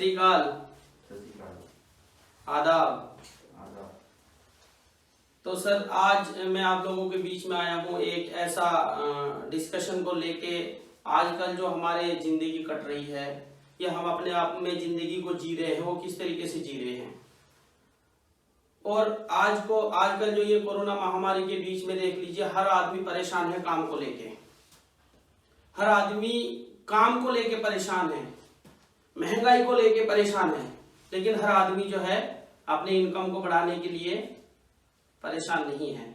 श्री अकाल, आदाब। तो सर आज मैं आप लोगों के बीच में आया हूँ एक ऐसा डिस्कशन को लेके। आजकल जो हमारे जिंदगी कट रही है या हम अपने आप में जिंदगी को जी रहे हैं वो किस तरीके से जी रहे हैं। और आजकल जो ये कोरोना महामारी के बीच में देख लीजिए, हर आदमी परेशान है काम को लेके। हर आदमी काम को लेके परेशान है, महंगाई को लेके परेशान है, लेकिन हर आदमी जो है अपने इनकम को बढ़ाने के लिए परेशान नहीं है।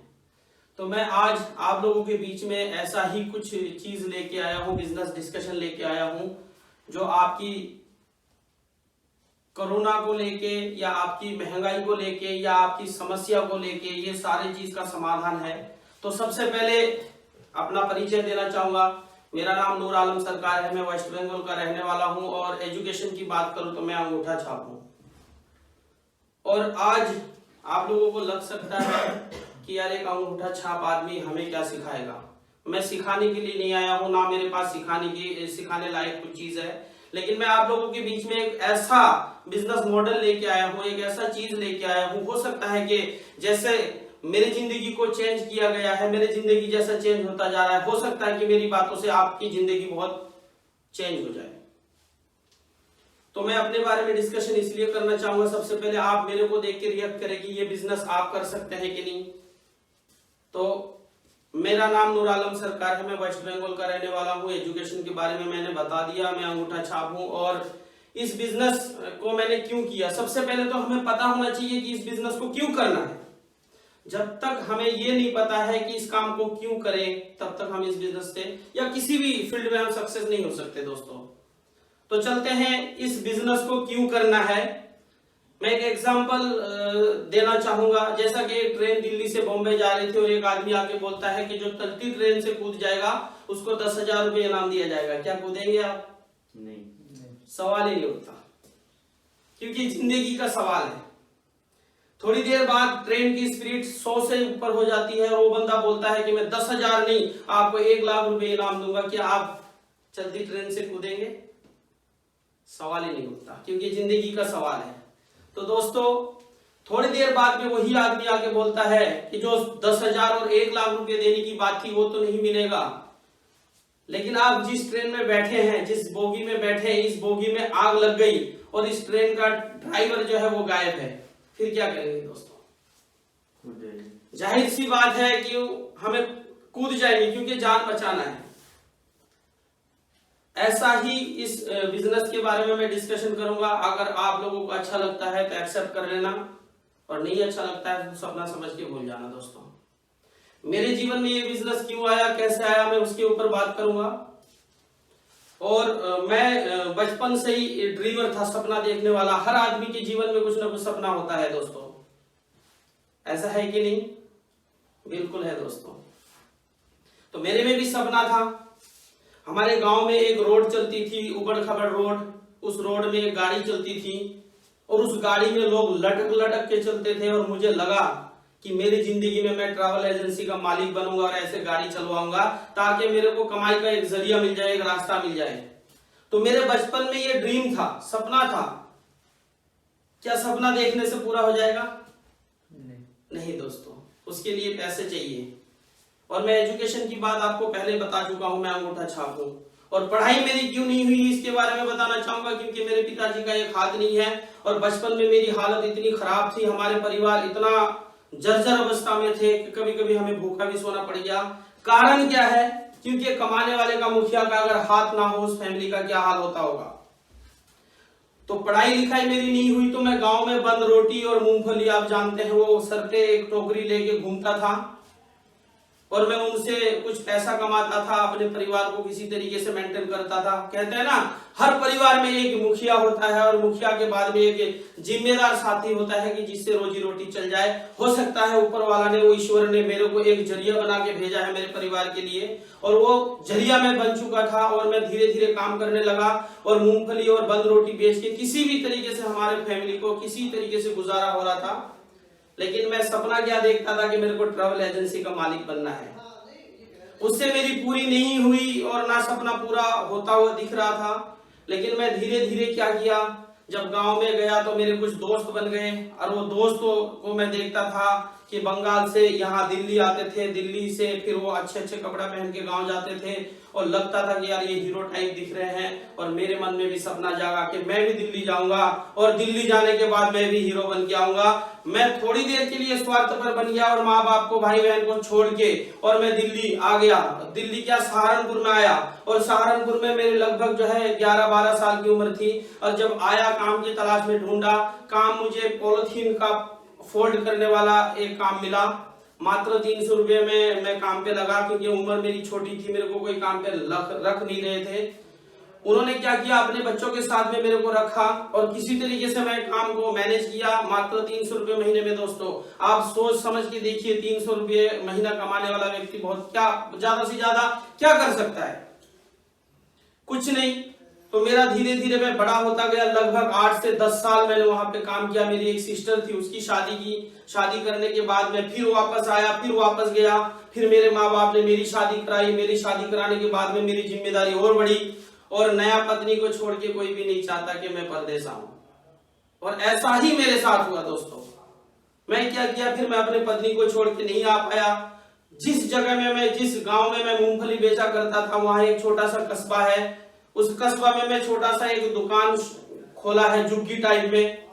तो मैं आज आप लोगों के बीच में ऐसा ही कुछ चीज लेके आया हूं, बिजनेस डिस्कशन लेके आया हूं, जो आपकी कोरोना को लेके या आपकी महंगाई को लेके या आपकी समस्या को लेके ये सारी चीज का समाधान है। तो सबसे पहले अपना परिचय देना चाहूंगा। मेरा नाम नूर आलम सरकार है, मैं वेस्ट बंगाल का रहने वाला हूं और एजुकेशन की बात करूं तो मैं अंगूठा छाप हूं। और आज आप लोगों को लग सकता है कि यार एक अंगूठा छाप आदमी हमें क्या सिखाएगा। मैं सिखाने के लिए नहीं आया हूं, ना मेरे पास सिखाने लायक कुछ चीज है, लेकिन मैं आप लोगों के बीच में एक ऐसा बिजनेस मॉडल लेके आया हूं, एक ऐसा चीज लेके आया हूं। हो सकता है कि जैसे मेरी जिंदगी को चेंज किया गया है, मेरी जिंदगी जैसा चेंज होता जा रहा है, हो सकता है कि मेरी बातों से आपकी जिंदगी बहुत चेंज हो जाए। तो मैं अपने बारे में डिस्कशन इसलिए करना चाहूंगा, सबसे पहले आप मेरे को देख के रिएक्ट करें कि ये बिजनेस आप कर सकते हैं कि नहीं। तो मेरा नाम नूर आलम सरकार है, मैं वेस्ट बंगाल का रहने वाला हूँ। एजुकेशन के बारे में मैंने बता दिया, मैं अंगूठा छाप हूँ। और इस बिजनेस को मैंने क्यों किया, सबसे पहले तो हमें पता होना चाहिए कि इस बिजनेस को क्यों करना है। जब तक हमें ये नहीं पता है कि इस काम को क्यों करें, तब तक हम इस बिजनेस से या किसी भी फील्ड में हम सक्सेस नहीं हो सकते दोस्तों। तो चलते हैं इस बिजनेस को क्यों करना है। मैं एक एग्जांपल देना चाहूंगा। जैसा कि एक ट्रेन दिल्ली से बॉम्बे जा रही थी और एक आदमी आके बोलता है कि जो चलती ट्रेन से कूद जाएगा उसको 10,000 रुपए इनाम दिया जाएगा। क्या कूदेंगे आप? नहीं। सवाल ही नहीं उठता, क्योंकि जिंदगी का सवाल है। थोड़ी देर बाद ट्रेन की स्पीड 100 से ऊपर हो जाती है और वो बंदा बोलता है कि मैं 10,000 नहीं, आपको 1,00,000 रुपए इनाम दूंगा। क्या आप चलती ट्रेन से कूदेंगे? सवाल ही नहीं उठता, क्योंकि जिंदगी का सवाल है। तो दोस्तों थोड़ी देर बाद में वही आदमी आके बोलता है कि जो 10,000 और 1,00,000 रुपए देने की बात थी वो तो नहीं मिलेगा, लेकिन आप जिस ट्रेन में बैठे हैं, जिस बोगी में बैठे हैं, इस बोगी में आग लग गई और इस ट्रेन का ड्राइवर जो है वो गायब है, फिर क्या करेंगे दोस्तों? जाहिर सी बात है कि हमें कूद जाएंगे, क्योंकि जान बचाना है। ऐसा ही इस बिजनेस के बारे में मैं डिस्कशन करूंगा। अगर आप लोगों को अच्छा लगता है तो एक्सेप्ट कर लेना, और नहीं अच्छा लगता है तो सपना समझ के भूल जाना। दोस्तों मेरे जीवन में ये बिजनेस क्यों आया, कैसे आया, मैं उसके ऊपर बात करूंगा। और मैं बचपन से ही ड्रीमर था, सपना देखने वाला। हर आदमी के जीवन में कुछ ना कुछ सपना होता है दोस्तों, ऐसा है कि नहीं? बिल्कुल है दोस्तों। तो मेरे में भी सपना था। हमारे गांव में एक रोड चलती थी, उबड़ खबड़ रोड। उस रोड में एक गाड़ी चलती थी और उस गाड़ी में लोग लटक लटक के चलते थे। और मुझे लगा कि मेरी जिंदगी में मैं ट्रैवल एजेंसी का मालिक बनूंगा और ऐसे गाड़ी चलवाऊंगा, ताकि मेरे को कमाई का एक जरिया मिल जाए, एक रास्ता मिल जाए। तो मेरे बचपन में ये ड्रीम था, सपना था। क्या सपना देखने से पूरा हो जाएगा? नहीं दोस्तों, उसके लिए पैसे चाहिए। और मैं एजुकेशन की बात आपको पहले बता चुका हूं, मैं अंगूठा छाप हूं। और पढ़ाई मेरी क्यों नहीं हुई इसके बारे में बताना चाहूंगा, क्योंकि मेरे पिताजी का एक हाथ नहीं है और बचपन में मेरी हालत इतनी खराब थी, हमारे परिवार इतना जर्जर अवस्था में थे कि कभी कभी हमें भूखा भी सोना पड़ गया। कारण क्या है? क्योंकि कमाने वाले का, मुखिया का अगर हाथ ना हो, उस फैमिली का क्या हाल होता होगा। तो पढ़ाई लिखाई मेरी नहीं हुई, तो मैं गांव में बंद रोटी और मूंगफली, आप जानते हैं, वो सर पे एक टोकरी लेके घूमता था और मैं उनसे कुछ पैसा कमाता था, अपने परिवार को किसी तरीके से मेंटेन करता था। कहते हैं ना, हर परिवार में एक मुखिया होता है और मुखिया के बाद में एक जिम्मेदार साथी होता है कि जिससे रोजी रोटी चल जाए। हो सकता है ऊपर वाला ने, वो ईश्वर ने मेरे को एक जरिया बना के भेजा है मेरे परिवार के लिए, और वो जरिया मैं बन चुका था। और मैं धीरे धीरे काम करने लगा और मूंगफली और बंद रोटी बेच के किसी भी तरीके से हमारे फैमिली को किसी तरीके से गुजारा हो रहा था। लेकिन मैं सपना क्या देखता था कि मेरे को ट्रैवल एजेंसी का मालिक बनना है। उससे मेरी पूरी नहीं हुई और ना सपना पूरा होता हुआ दिख रहा था। लेकिन मैं धीरे धीरे क्या किया, जब गांव में गया तो मेरे कुछ दोस्त बन गए, और वो दोस्तों को मैं देखता था कि बंगाल से यहाँ दिल्ली आते थे, दिल्ली से फिर वो अच्छे अच्छे कपड़ा पहन के गांव जाते थे, और लगता था कि यार ये हीरो टाइप दिख रहे हैं। और मेरे मन में भी सपना जागा कि मैं भी दिल्ली जाऊंगा, और दिल्ली जाने के बाद मैं भी हीरो बन के आऊंगा। मैं थोड़ी देर के लिए स्वार्थपर बन गया, और माँ बाप को, भाई बहन को छोड़ के, और मैं दिल्ली आ गया। दिल्ली क्या, सहारनपुर में आया, और सहारनपुर में मेरे लगभग जो है 11-12 साल की उम्र थी। और जब आया, काम की तलाश में ढूंढा काम, मुझे पॉलिथीन का फोल्ड करने वाला एक काम मिला। मात्र 300 रुपये में मैं काम पे लगा, क्योंकि उम्र मेरी छोटी थी, मेरे को कोई काम पे रख नहीं रहे थे। उन्होंने क्या किया, अपने बच्चों के साथ में मेरे को रखा, और किसी तरीके से मैं काम को मैनेज किया। मात्र 300 रुपये महीने में। दोस्तों आप सोच समझ के देखिए, 300 रुपये महीना कमाने वाला व्यक्ति बहुत, क्या ज्यादा से ज्यादा क्या कर सकता है? कुछ नहीं। तो मेरा धीरे धीरे मैं बड़ा होता गया। लगभग 8 से 10 साल मैंने वहां पे काम किया। मेरी एक सिस्टर थी, उसकी शादी की। शादी करने के बाद मैं फिर वापस आया, फिर वापस गया। फिर मेरे माँ बाप ने मेरी शादी कराई। मेरी शादी कराने के बाद में मेरी जिम्मेदारी और बढ़ी, और नया पत्नी को छोड़ के कोई भी नहीं चाहता कि मैं परदेश आऊं, और ऐसा ही मेरे साथ हुआ। दोस्तों मैं क्या किया, फिर मैं अपने पत्नी को छोड़ के नहीं आ पाया। जिस जगह में मैं, जिस गांव में मैं मूंगफली बेचा करता था, वहां एक छोटा सा कस्बा है। उस कस्बा में मैं छोटा सा एक दुकान खोला है, झुग्गी टाइप में।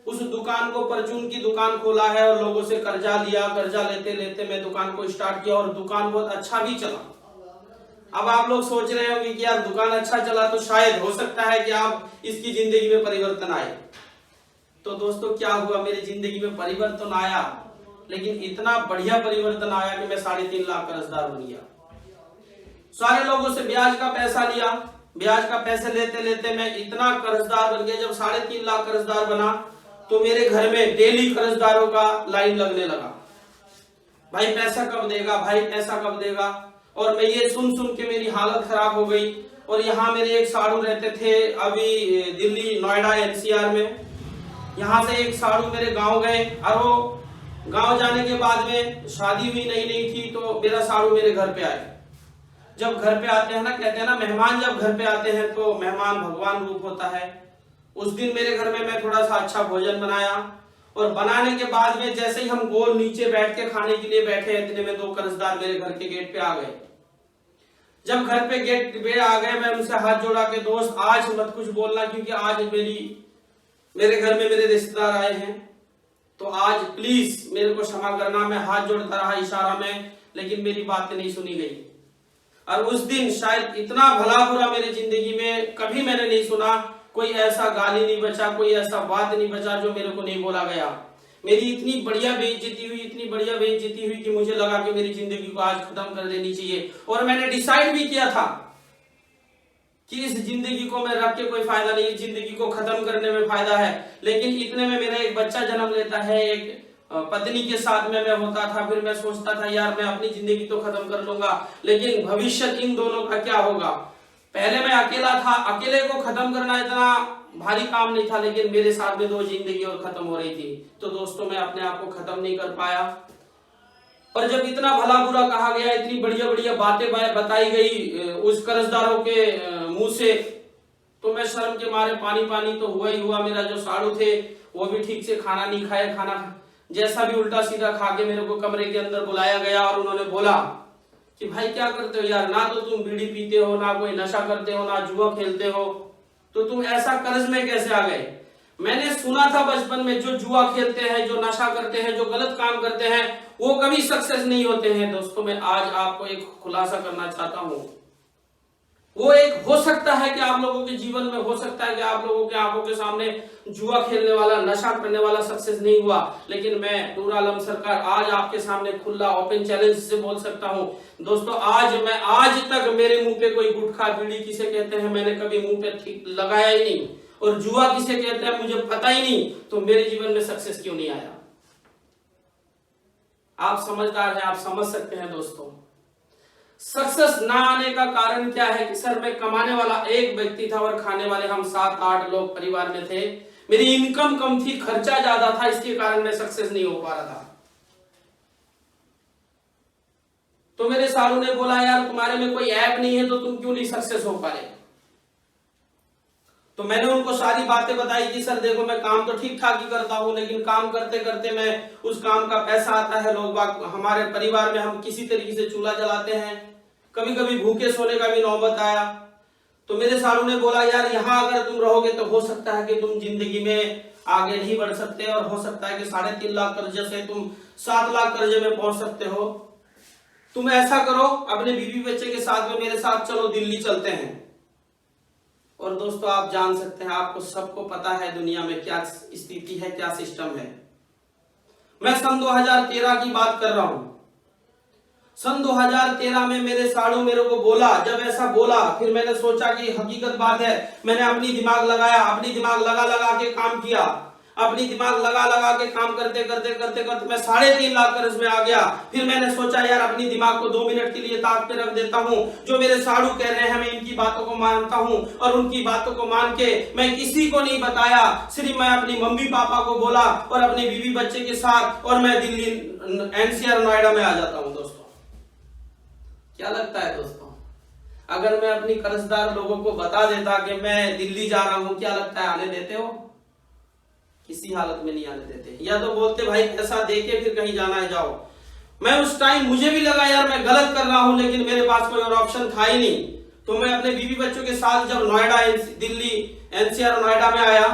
उस दुकान को, परचून की दुकान खोला है, और लोगों से कर्जा लिया। कर्जा लेते लेते मैं दुकान को स्टार्ट किया, और दुकान बहुत अच्छा भी चला। अब आप लोग सोच रहे होंगे कि यार दुकान अच्छा चला तो शायद हो सकता है कि आप इसकी जिंदगी में परिवर्तन आए। तो दोस्तों क्या हुआ, मेरी जिंदगी में परिवर्तन आया, लेकिन इतना बढ़िया परिवर्तन आया कि मैं 3.5 लाख कर्जदार बन गया। सारे लोगों से ब्याज का पैसा लिया। ब्याज का पैसे लेते लेते मैं इतना कर्जदार बन गया। जब 3.5 लाख कर्जदार बना, तो मेरे घर में डेली कर्जदारों का लाइन लगने लगा। भाई पैसा कब देगा, भाई पैसा कब देगा। और मैं ये सुन सुन के मेरी हालत खराब हो गई। और यहाँ मेरे एक साड़ू रहते थे, अभी दिल्ली, नोएडा, NCR में। यहाँ से एक साड़ू मेरे गांव गए, और वो गांव जाने के बाद में शादी हुई नहीं थी, तो मेरा साड़ू मेरे घर पे आए। जब घर पे आते हैं ना, कहते हैं ना, मेहमान जब घर पे आते हैं तो मेहमान भगवान रूप होता है। उस दिन मेरे घर में मैं थोड़ा सा अच्छा भोजन बनाया, और बनाने के बाद में जैसे ही हम गोल नीचे बैठ के खाने के लिए बैठे, इतने में 2 कर्जदार मेरे घर के गेट पे आ गए। जब घर पे गेट पे आ गए, मैं उनसे हाथ जोड़ा के, दोस्त आज मत कुछ बोलना, क्योंकि आज मेरे घर में मेरे रिश्तेदार आए हैं, तो आज प्लीज मेरे को क्षमा करना। मैं हाथ जोड़ता रहा इशारा में, लेकिन मेरी बातें नहीं सुनी गई। और उस दिन शायद इतना भला बुरा मेरी जिंदगी में कभी मैंने नहीं सुना। कोई ऐसा गाली नहीं बचा, कोई ऐसा बात नहीं बचा जो मेरे को नहीं बोला गया। मेरी इतनी बढ़िया बेइज्जती हुई, इतनी बढ़िया बेइज्जती हुई कि मुझे लगा कि मेरी जिंदगी को आज खत्म कर देनी चाहिए। और मैंने डिसाइड भी किया था कि इस जिंदगी को मैं रख के कोई फायदा नहीं, इस जिंदगी को खत्म करने में फायदा है। लेकिन इतने में मेरा एक बच्चा जन्म लेता है, एक पत्नी के साथ में मैं होता था। फिर मैं सोचता था यार मैं अपनी जिंदगी तो खत्म कर लूंगा, लेकिन भविष्य इन दोनों का क्या होगा। पहले मैं अकेला था, अकेले को खत्म करना इतना भारी काम नहीं था, लेकिन मेरे साथ में 2 जिंदगी और खत्म हो रही थी। तो दोस्तों मैं अपने आप को खत्म नहीं कर पाया। और जब इतना भला बुरा कहा गया, इतनी बढ़िया बढ़िया बातें बताई गई उस कर्जदारों के मुंह से, तो मैं शर्म के मारे पानी पानी तो हुआ ही हुआ। मेरा जो साड़ू थे वो भी ठीक से खाना नहीं खाए, खाना जैसा भी उल्टा सीधा खा के मेरे को कमरे के अंदर बुलाया गया, और उन्होंने बोला कि भाई क्या करते हो यार, ना तो तुम बीड़ी पीते हो, ना कोई नशा करते हो, ना जुआ खेलते हो, तो तुम ऐसा कर्ज में कैसे आ गए। मैंने सुना था बचपन में जो जुआ खेलते हैं, जो नशा करते हैं, जो गलत काम करते हैं, वो कभी सक्सेस नहीं होते हैं। दोस्तों मैं आज आपको एक खुलासा करना चाहता हूं। वो एक हो सकता है कि आप लोगों के जीवन में हो सकता है कि आप लोगों के आंखों के सामने जुआ खेलने वाला, नशा करने वाला सक्सेस नहीं हुआ, लेकिन मैं नूर आलम सरकार आज आपके सामने खुला ओपन चैलेंज से बोल सकता हूं। दोस्तों आज तक मेरे मुंह पे कोई गुटखा बीड़ी किसे कहते हैं मैंने कभी मुंह पे ठीक लगाया ही नहीं, और जुआ किसे कहते हैं मुझे पता ही नहीं, तो मेरे जीवन में सक्सेस क्यों नहीं आया। आप समझदार हैं, आप समझ सकते हैं। दोस्तों सक्सेस ना आने का कारण क्या है कि सर मैं कमाने वाला एक व्यक्ति था और खाने वाले हम 7-8 लोग परिवार में थे, मेरी इनकम कम थी, खर्चा ज्यादा था, इसके कारण मैं सक्सेस नहीं हो पा रहा था। तो मेरे सालू ने बोला यार तुम्हारे में कोई ऐप नहीं है तो तुम क्यों नहीं सक्सेस हो पा रहे। तो मैंने उनको सारी बातें बताई कि सर देखो मैं काम तो ठीक ठाक ही करता हूँ, लेकिन काम करते करते मैं उस काम का पैसा आता है, लोग हमारे परिवार में हम किसी तरीके से चूल्हा जलाते हैं, कभी कभी भूखे सोने का भी नौबत आया। तो मेरे सालू ने बोला यार यहाँ अगर तुम रहोगे तो हो सकता है कि तुम जिंदगी में आगे नहीं बढ़ सकते, और हो सकता है कि 3.5 लाख कर्जे से तुम 7 लाख कर्जे में पहुंच सकते हो। तुम ऐसा करो, अपने बीवी बच्चे के साथ में मेरे साथ चलो, दिल्ली चलते हैं। और दोस्तों आप जान सकते हैं, आपको सबको पता है दुनिया में क्या स्थिति है, क्या सिस्टम है। मैं सन 2013 की बात कर रहा हूं। सन 2013 में मेरे साड़ू मेरे को बोला, जब ऐसा बोला फिर मैंने सोचा कि हकीकत बात है। मैंने अपनी दिमाग लगाया, अपनी दिमाग लगा के काम किया, अपनी दिमाग लगा के काम करते करते मैं 3.5 लाख कर्ज में आ गया। फिर मैंने सोचा यार अपनी दिमाग को 2 मिनट के लिए ताक पे रख देता हूं, जो मेरे साड़ू कह रहे हैं मैं इनकी बातों को मानता हूं, और उनकी बातों को मान के मैं किसी को नहीं बताया, सिर्फ मैं अपनी मम्मी पापा को बोला और अपने बीवी बच्चे के साथ, और मैं दिल्ली NCR नोएडा में आ जाता हूं। दोस्तों क्या लगता है दोस्तों, अगर मैं अपनी कर्जदार लोगों को बता देता कि मैं दिल्ली जा रहा हूं, क्या लगता है आने देते हो? किसी हालत में नहीं आने देते, या तो बोलते भाई पैसा दे के फिर कहीं जाना है जाओ। मैं उस टाइम मुझे भी लगा यार मैं गलत कर रहा हूं, लेकिन मेरे पास कोई और ऑप्शन था ही नहीं। तो मैं अपने बीवी बच्चों के साथ जब नोएडा दिल्ली NCR नोएडा में आया,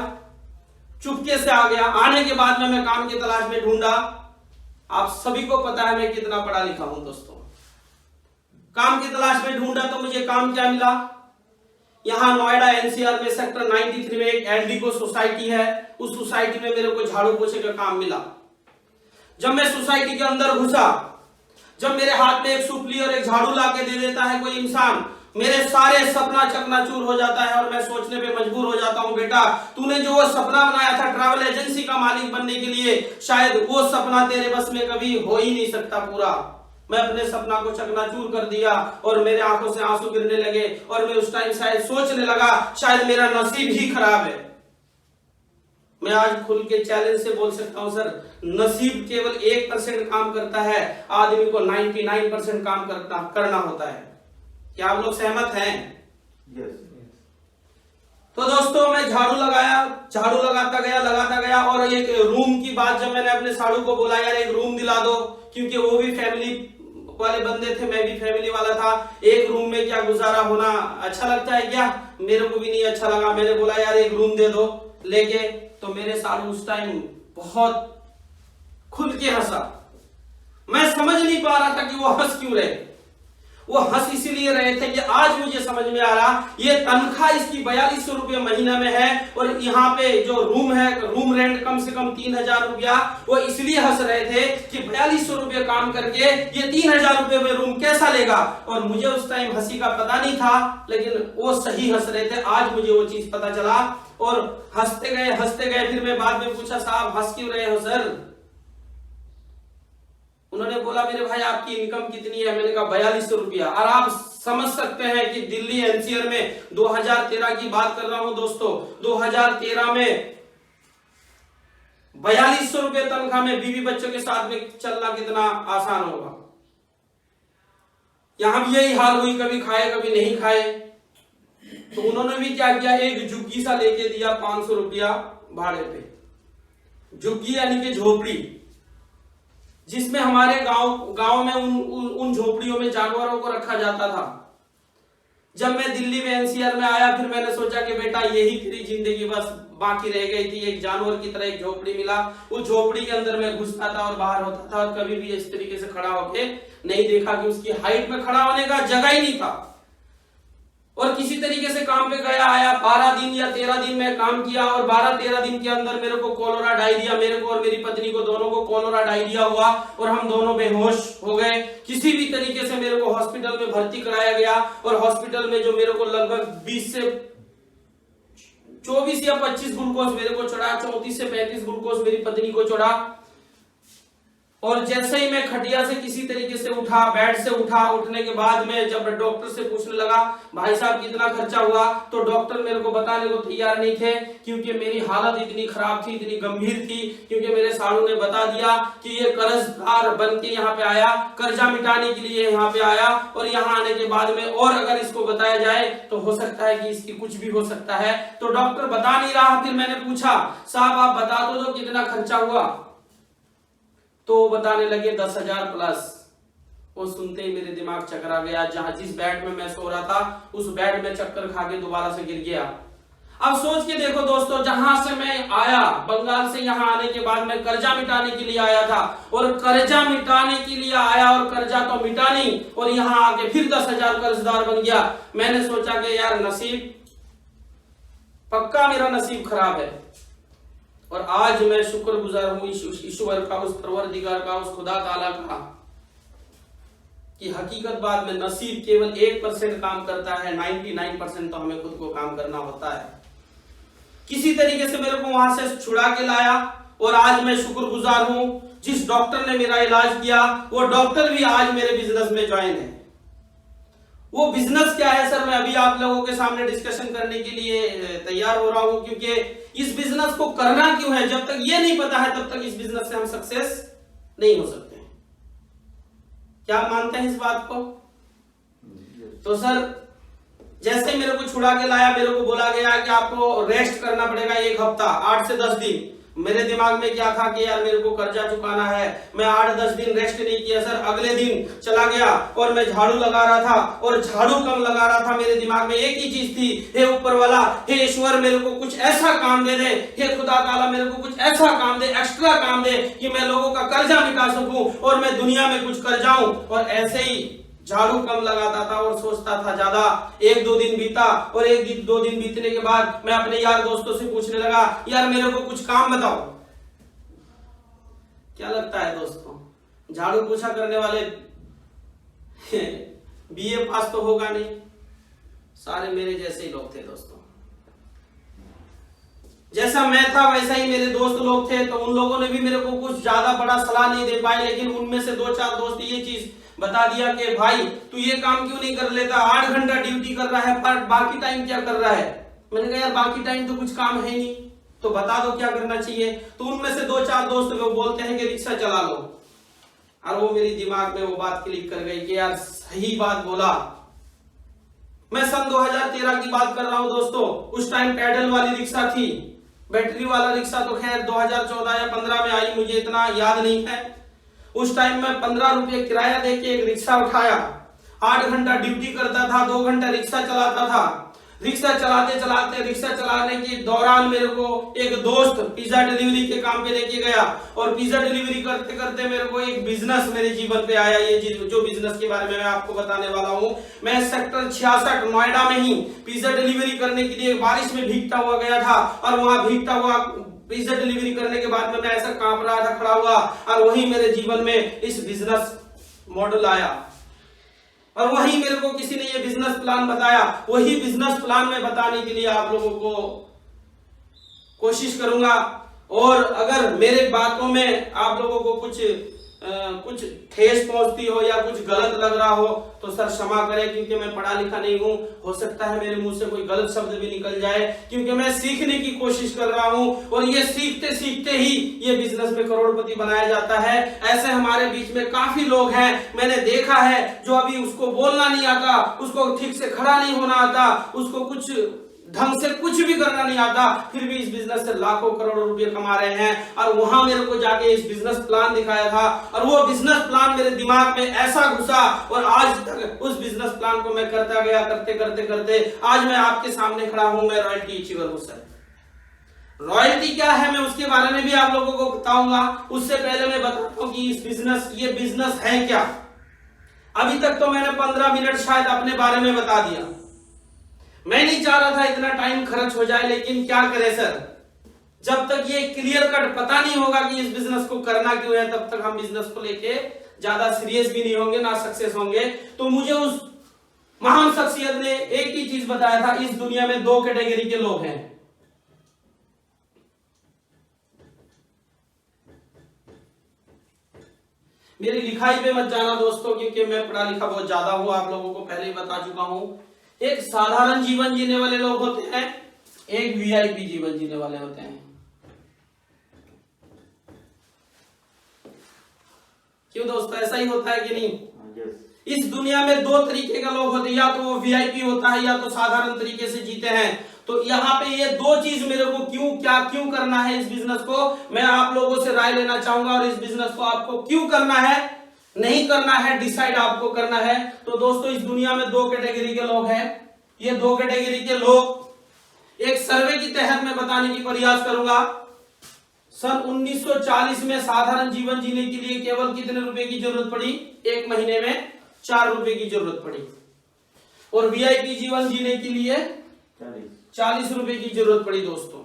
चुपके से आ गया। आने के बाद में मैं काम की तलाश में ढूंढा। आप सभी को पता है मैं कितना पढ़ा लिखा हूं दोस्तों। काम की तलाश में ढूंढा तो मुझे काम क्या मिला, यहाँ नोएडा NCR में सेक्टर 93 में एक एल्डिको सोसाइटी है, उस सोसाइटी में मेरे को झाड़ू पोछे का काम मिला। जब मैं सोसाइटी के अंदर घुसा, जब मेरे हाथ में एक सुपली और एक झाड़ू ला के दे देता है कोई इंसान, मेरे सारे सपना चकनाचूर हो जाता है, और मैं सोचने पे मजबूर हो जाता हूं बेटा तूने जो वो सपना बनाया था ट्रैवल एजेंसी का मालिक बनने के लिए, शायद वो सपना तेरे बस में कभी हो ही नहीं सकता पूरा। मैं अपने सपना को चकनाचूर कर दिया और मेरे आंखों से आंसू गिरने लगे, और मैं उस टाइम शायद सोचने लगा शायद मेरा नसीब ही खराब है। मैं आज खुल के चैलेंज से बोल सकता हूं सर, नसीब केवल 1% काम करता है, आदमी को 99% काम करना होता है। क्या आप लोग सहमत हैं? yes. तो दोस्तों मैं झाड़ू लगाता गया, और एक रूम की बात जब मैंने अपने साड़ू को बोला यार एक रूम दिला दो, क्योंकि वो भी फैमिली वाले बंदे थे, मैं भी फैमिली वाला था, एक रूम में क्या गुजारा होना अच्छा लगता है क्या? मेरे को भी नहीं अच्छा लगा। मैंने बोला यार एक रूम दे दो लेके, तो मेरे साड़ू उस टाइम बहुत खुल के हंसा। मैं समझ नहीं पा रहा था कि वो हंस क्यों रहे। वो हंस इसीलिए रहे थे कि आज मुझे समझ में आ रहा, ये तनख्वाह इसकी 4200 रुपये महीना में है, और यहाँ पे जो रूम है, रूम रेंट कम से कम 3000 रुपया। वो इसलिए हंस रहे थे कि 4200 रुपये काम करके ये 3000 रुपये में रूम कैसा लेगा। और मुझे उस टाइम हंसी का पता नहीं था, लेकिन वो सही हंस रहे थे। आज मुझे वो चीज पता चला, और हंसते गए। फिर मैं बाद में पूछा साहब हंस क्यों रहे हो सर? उन्होंने बोला मेरे भाई आपकी इनकम कितनी है? मैंने कहा 4200 रुपया। और आप समझ सकते हैं कि दिल्ली NCR में 2013 की बात कर रहा हूं दोस्तों, 2013 में 4200 रुपये तनख्वाह में बीवी बच्चों के साथ में चलना कितना आसान होगा। यहां भी यही हाल हुई, कभी खाए कभी नहीं खाए। तो उन्होंने भी क्या किया, एक झुग्गी सा लेके दिया 500 रुपया भाड़े पे। झुग्गी यानी कि झोपड़ी, जिसमें हमारे गांव में उन झोपड़ियों में जानवरों को रखा जाता था। जब मैं दिल्ली में NCR में आया, फिर मैंने सोचा कि बेटा यही तेरी जिंदगी बस बाकी रह गई थी। एक जानवर की तरह एक झोपड़ी मिला, उस झोपड़ी के अंदर मैं घुसता था और बाहर होता था, और कभी भी इस तरीके से खड़ा होके नहीं देखा कि उसकी हाइट में खड़ा होने का जगह ही नहीं था। और किसी तरीके से काम पे गया आया, 12 दिन या 13 दिन में काम किया, और 12-13 दिन के अंदर मेरे को कोलोरा डायरिया, मेरे को और मेरी पत्नी को दोनों को कोलोरा डायरिया हुआ, और हम दोनों बेहोश हो गए। किसी भी तरीके से मेरे को हॉस्पिटल में भर्ती कराया गया, और हॉस्पिटल में जो मेरे को लगभग 20 से 24 या 25 ग्लूकोज मेरे को चढ़ा, 34 से 35 ग्लूकोज मेरी पत्नी को चढ़ा। और जैसे ही मैं खटिया से किसी तरीके से उठा, बेड से उठा, उठने के बाद में जब डॉक्टर से पूछने लगा भाई साहब कितना खर्चा हुआ, तो डॉक्टर मेरे को बताने को तैयार नहीं थे, क्योंकि मेरी हालत इतनी खराब थी, इतनी गंभीर थी। क्योंकि मेरे साड़ू ने बता दिया कि ये कर्जदार बन के यहाँ पे आया, कर्जा मिटाने के लिए यहाँ पे आया, और यहाँ आने के बाद में और अगर इसको बताया जाए तो हो सकता है कि इसकी कुछ भी हो सकता है। तो डॉक्टर बता नहीं रहा। फिर मैंने पूछा साहब आप बता दो कितना खर्चा हुआ, तो बताने लगे 10,000 प्लस। वो सुनते ही मेरे दिमाग चकरा गया। जिस बेड में मैं सो रहा था उस बेड में चक्कर खा के दोबारा से गिर गया। अब सोच के देखो दोस्तों, जहां से मैं आया बंगाल से, यहां आने के बाद मैं कर्जा मिटाने के लिए आया था, और कर्जा मिटाने के लिए आया और कर्जा तो मिटा नहीं, और यहां आके फिर 10,000 कर्जदार बन गया। मैंने सोचा कि यार नसीब, पक्का मेरा नसीब खराब है। और आज मैं शुक्रगुजार हूं ईश्वर का, उस परवरदिगार का, उस खुदा ताला का, कि हकीकत बात में नसीब केवल 1% काम करता है, 99% तो हमें खुद को काम करना होता है। किसी तरीके से मेरे को वहां से छुड़ा के लाया, और आज मैं शुक्रगुजार हूं जिस डॉक्टर ने मेरा इलाज किया, वो डॉक्टर भी आज मेरे बिजनेस में ज्वाइन है। वो बिजनेस क्या है सर, मैं अभी आप लोगों के सामने डिस्कशन करने के लिए तैयार हो रहा हूं, क्योंकि इस बिजनेस को करना क्यों है, जब तक ये नहीं पता है तब तक इस बिजनेस से हम सक्सेस नहीं हो सकते हैं। क्या मानते हैं इस बात को? तो सर जैसे मेरे को छुड़ा के लाया, मेरे को बोला गया कि आपको रेस्ट करना पड़ेगा 1 हफ्ता, 8 से 10 दिन। मेरे दिमाग में क्या था कि यार मेरे को कर्जा चुकाना है। मैं 8-10 दिन रेस्ट नहीं किया सर। अगले दिन चला गया और मैं झाड़ू लगा रहा था, और झाड़ू कम लगा रहा था। मेरे दिमाग में एक ही चीज थी, हे ऊपर वाला, हे ईश्वर, मेरे को कुछ ऐसा काम दे दे, हे खुदा ताला मेरे को कुछ ऐसा काम दे, एक्स्ट्रा काम दे, कि मैं लोगों का कर्जा मिटा सकूं और मैं दुनिया में कुछ कर जाऊं। और ऐसे ही झाड़ू कम लगाता था और सोचता था ज्यादा। 1-2 दिन बीता, और 1-2 दिन बीतने के बाद मैं अपने यार दोस्तों से पूछने लगा, यार मेरे को कुछ काम बताओ। क्या लगता है दोस्तों, झाड़ू पोछा करने वाले बीए पास तो होगा नहीं, सारे मेरे जैसे ही लोग थे दोस्तों। जैसा मैं था वैसा ही मेरे दोस्त लोग थे, तो उन लोगों ने भी मेरे को कुछ ज्यादा बड़ा सलाह नहीं दे पाए, लेकिन उनमें से 2-4 दोस्त ये चीज बता दिया कि भाई तू ये काम क्यों नहीं कर लेता, 8 घंटा ड्यूटी कर रहा है, पर बाकी टाइम क्या कर रहा है। मैंने कहा यार बाकी टाइम तो कुछ काम है नहीं, तो बता दो क्या करना चाहिए। तो उनमें से 2-4 दोस्त वो बोलते हैं कि रिक्शा चला लो। और वो मेरी दिमाग में वो बात क्लिक कर गई कि यार सही बात बोला। मैं सन 2013 की बात कर रहा हूं दोस्तों। उस टाइम पैडल वाली रिक्शा थी, बैटरी वाला रिक्शा तो खैर 2014 या 15 में आई, मुझे इतना याद नहीं है। उस टाइम में 15 रुपये किराया देके एक रिक्शा उठाया, 8 घंटा ड्यूटी करता था, 2 घंटा रिक्शा चलाता था। रिक्शा चलाते चलाते, रिक्शा चलाने के दौरान मेरे को एक दोस्त पिज्जा डिलीवरी के काम पे लेके गया, और पिज्जा डिलीवरी करते करते मेरे को एक बिजनेस मेरे जीवन पे आया। ये जो बिजनेस के बारे में मैं आपको बताने वाला हूँ, मैं सेक्टर 66 नोएडा में ही पिज्जा डिलीवरी करने के लिए बारिश में भीगता हुआ गया था, और वहां भीगता हुआ पिज्जा डिलीवरी करने के बाद में मैं ऐसा कांप रहा था खड़ा हुआ, और वही मेरे जीवन में इस बिजनेस मॉडल आया, और वही मेरे को किसी ने ये बिजनेस प्लान बताया। वही बिजनेस प्लान में बताने के लिए आप लोगों को कोशिश करूंगा, और अगर मेरे बातों में आप लोगों को कुछ ठेस पहुंचती हो या कुछ गलत लग रहा हो तो सर क्षमा करें, क्योंकि मैं पढ़ा लिखा नहीं हूं। हो सकता है मेरे मुंह से कोई गलत शब्द भी निकल जाए, क्योंकि मैं सीखने की कोशिश कर रहा हूं, और ये सीखते सीखते ही ये बिजनेस में करोड़पति बनाया जाता है। ऐसे हमारे बीच में काफी लोग हैं, मैंने देखा है, जो अभी उसको बोलना नहीं आता, उसको ठीक से खड़ा नहीं होना आता, उसको कुछ ढंग से कुछ भी करना नहीं आता, फिर भी इस बिजनेस से लाखों करोड़ों रुपए कमा रहे हैं। और वहां मेरे को जाके इस बिजनेस प्लान दिखाया था, और वो बिजनेस प्लान मेरे दिमाग में ऐसा घुसा, और आज तक उस बिजनेस प्लान को मैं करता गया, करते करते करते आज मैं आपके सामने खड़ा हूं। मैं रॉयल्टी अचीवर हूं सर। रॉयल्टी क्या है मैं उसके बारे में भी आप लोगों को बताऊंगा। उससे पहले मैं बताता हूं कि ये बिजनेस है क्या। अभी तक तो मैंने 15 मिनट शायद अपने बारे में बता दिया। मैं नहीं चाह रहा था इतना टाइम खर्च हो जाए, लेकिन क्या करें सर, जब तक ये क्लियर कट पता नहीं होगा कि इस बिजनेस को करना क्यों है, तब तक हम बिजनेस को लेके ज्यादा सीरियस भी नहीं होंगे, ना सक्सेस होंगे। तो मुझे उस महान शख्सियत ने एक ही चीज बताया था, इस दुनिया में 2 कैटेगरी के लोग हैं। मेरी लिखाई पे मत जाना दोस्तों, क्योंकि मैं पढ़ा लिखा बहुत ज्यादा हूं, आप लोगों को पहले ही बता चुका हूं। एक साधारण जीवन जीने वाले लोग होते हैं, एक वीआईपी जीवन जीने वाले होते हैं। क्यों दोस्तों, ऐसा ही होता है कि नहीं? इस दुनिया में दो तरीके के लोग होते हैं, या तो वो वीआईपी होता है या तो साधारण तरीके से जीते हैं। तो यहाँ पे ये दो चीज मेरे को क्यों करना है इस बिजनेस को, मैं आप लोगों से राय लेना चाहूंगा। और इस बिजनेस को आपको क्यों करना है, नहीं करना है, डिसाइड आपको करना है। तो दोस्तों इस दुनिया में दो कैटेगरी के लोग हैं। ये दो कैटेगरी के लोग एक सर्वे के तहत मैं बताने की प्रयास करूंगा। सन 1940 में साधारण जीवन जीने के लिए केवल कितने रुपए की जरूरत पड़ी? एक महीने में 4 रुपए की जरूरत पड़ी। और वीआईपी जीवन जीने के लिए 40 रुपए की जरूरत पड़ी। दोस्तों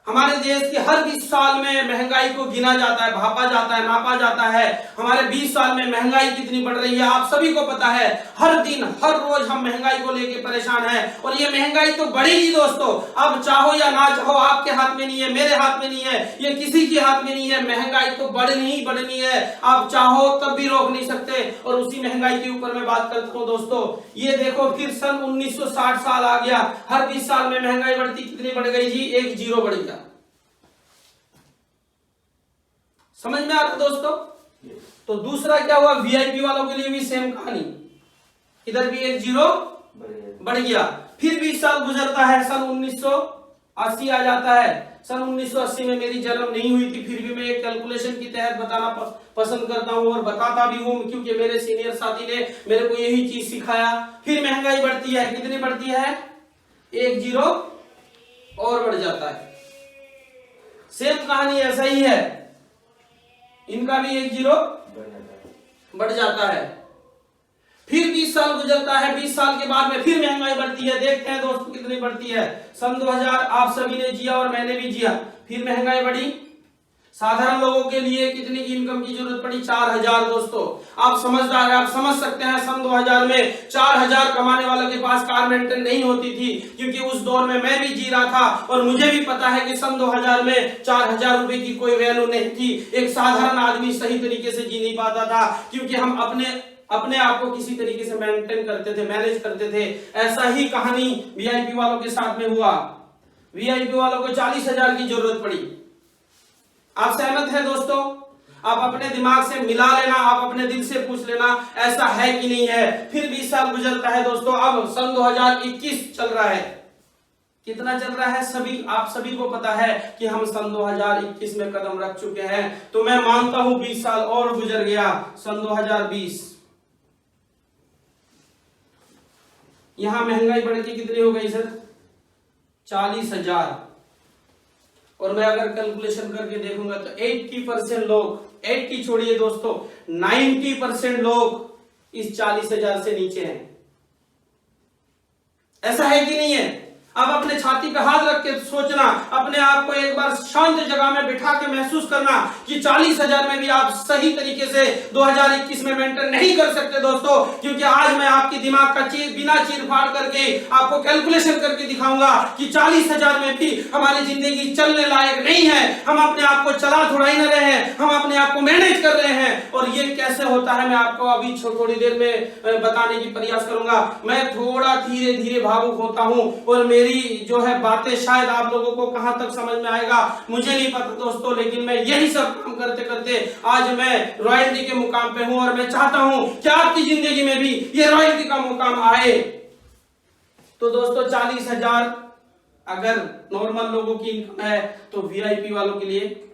हमारे देश के हर 20 साल में महंगाई को गिना जाता है, भापा जाता है, नापा जाता है। हमारे 20 साल में महंगाई कितनी बढ़ रही है आप सभी को पता है। हर दिन हर रोज हम महंगाई को लेकर परेशान हैं, और ये महंगाई तो बढ़ेगी दोस्तों। अब चाहो या ना चाहो, आपके हाथ में नहीं है, मेरे हाथ में नहीं है, ये किसी के हाथ में नहीं है। महंगाई तो बढ़नी ही बढ़नी है, आप चाहो तब भी रोक नहीं सकते। और उसी महंगाई के ऊपर मैं बात करता हूँ दोस्तों। ये देखो फिर सन 1960 साल आ गया, हर 20 साल में महंगाई बढ़ती कितनी बढ़ गई जी? 1 जीरो बढ़ गया। समझ में आ रहा दोस्तों? तो दूसरा क्या हुआ, वीआईपी वालों के लिए भी सेम कहानी, इधर भी 1 जीरो बढ़ गया। फिर 20 साल गुजरता है, सन 1980 आ जाता है। सन 1980 में मेरी जन्म नहीं हुई थी, फिर भी मैं एक कैलकुलेशन के तहत बताना पसंद करता हूं और बताता भी हूं, क्योंकि मेरे सीनियर साथी ने मेरे को यही चीज सिखाया। फिर महंगाई बढ़ती है, कितनी बढ़ती है? 1 जीरो और बढ़ जाता है। सेम कहानी ऐसा ही है, इनका भी 1 जीरो बढ़ जाता है। फिर 20 साल गुजरता है, 20 साल के बाद में फिर महंगाई बढ़ती है। देखते हैं दोस्तों कितनी बढ़ती है। सन 2000 आप सभी ने जिया और मैंने भी जिया, फिर महंगाई बढ़ी। साधारण लोगों के लिए कितनी की इनकम की जरूरत पड़ी? 4000 दोस्तों। आप समझदार हैं, आप समझ सकते हैं सन 2000 में 4000 कमाने वालों के पास कार मेंटेन नहीं होती थी, क्योंकि उस दौर में मैं भी जी रहा था और मुझे भी पता है कि सन 2000 में 4000 रुपए की कोई वैल्यू नहीं थी। एक साधारण आदमी सही तरीके से जी नहीं पाता था, क्योंकि हम अपने आप को किसी तरीके से मेंटेन करते थे, मैनेज करते थे। ऐसा ही कहानी वीआईपी वालों के साथ में हुआ। वीआईपी वालों को 40,000 की जरूरत पड़ी। आप सहमत हैं दोस्तों? आप अपने दिमाग से मिला लेना, आप अपने दिल से पूछ लेना ऐसा है कि नहीं है। फिर 20 साल गुजरता है दोस्तों, अब सन 2021 चल रहा है। कितना चल रहा है? आप सभी को पता है कि हम सन 2021 में कदम रख चुके हैं। तो मैं मानता हूं 20 साल और गुजर गया, सन 2020। यहां महंगाई बढ़ के कितनी हो गई सर? 40,000। और मैं अगर कैलकुलेशन करके देखूंगा तो 80% लोग, 80 छोड़िए दोस्तों, 90% लोग इस 40,000 से नीचे हैं। ऐसा है कि नहीं है? अब अपने छाती पे हाथ रख के सोचना, अपने आप को एक बार शांत जगह में बिठा के महसूस करना कि 40,000 में भी आप सही तरीके से 2021 में मेंटेन नहीं कर सकते दोस्तों। क्योंकि आज मैं आपके दिमाग का बिना चीर-फाड़ करके आपको कैलकुलेशन करके दिखाऊंगा कि 40,000 में भी हमारी जिंदगी चलने लायक नहीं है। हम अपने आप को चला थोड़ा ही न रहे हैं, हम अपने आप को मैनेज कर रहे हैं। और ये कैसे होता है मैं आपको अभी थोड़ी देर में बताने की प्रयास करूंगा। मैं थोड़ा धीरे धीरे भावुक होता हूं और मेरी जो है बातें शायद आप लोगों को कहां तक समझ में आएगा मुझे नहीं पता दोस्तों, लेकिन मैं यही सब काम करते करते आज मैं रॉयल्टी के मुकाम पे हूं और मैं चाहता हूं कि आपकी जिंदगी में भी ये रॉयल्टी का मुकाम आए। तो दोस्तों 40,000 अगर नॉर्मल लोगों की इनकम है तो वीआईपी वालों के लिए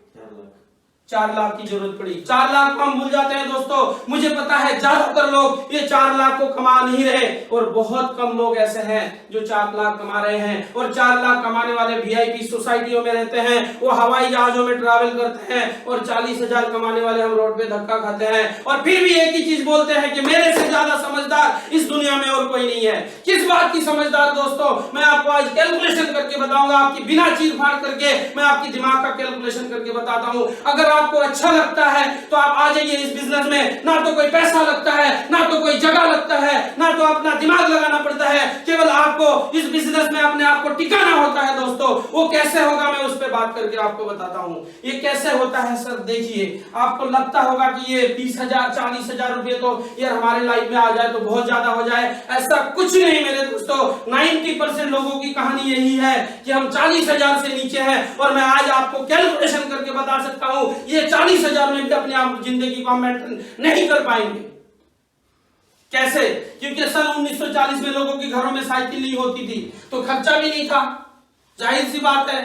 4 लाख की जरूरत पड़ी। 4 लाख को हम भूल जाते हैं दोस्तों। मुझे पता है ज्यादातर लोग ये 4 लाख को कमा नहीं रहे और बहुत कम लोग ऐसे हैं जो 4 लाख कमा रहे हैं। और 4 लाख कमाने वाले वीआईपी सोसाइटियों में रहते हैं, वो हवाई जहाजों में ट्रैवल करते हैं, और 40,000 कमाने वाले हम रोड पे धक्का खाते हैं और फिर भी एक ही चीज बोलते हैं कि मेरे से ज्यादा समझदार इस दुनिया में और कोई नहीं है। किस बात की समझदार दोस्तों? मैं आपको आज कैलकुलेशन करके बताऊंगा, आपकी बिना चीर फाड़ करके मैं आपकी दिमाग का कैलकुलेशन करके बताता हूं। अगर आपको अच्छा लगता है तो आप आ जाइए इस बिजनेस में। ना तो कोई पैसा लगता है, ना तो कोई जगह लगता है, ना तो अपना दिमाग लगाना पड़ता है, केवल आपको इस बिजनेस में अपने आप को टिकाना होता है। दोस्तों वो कैसे होगा मैं उस पर बात करके आपको बताता हूं। ये कैसे होता है सर, देखिए आपको लगता होगा कि ये 20,000 40,000 रुपए तो यार हमारे लाइफ में आ जाए तो बहुत ज्यादा हो जाए। ऐसा कुछ नहीं मेरे दोस्तों, 90% लोगों की कहानी यही है कि हम 40,000 से नीचे हैं। और मैं आज आपको कैलकुलेशन करके बता सकता हूं ये 40,000 में भी अपने आप जिंदगी को मेंटेन नहीं कर पाएंगे। कैसे? क्योंकि सन 1940 में लोगों के घरों में साइकिल नहीं होती थी तो खर्चा भी नहीं था, जाहिर सी बात है।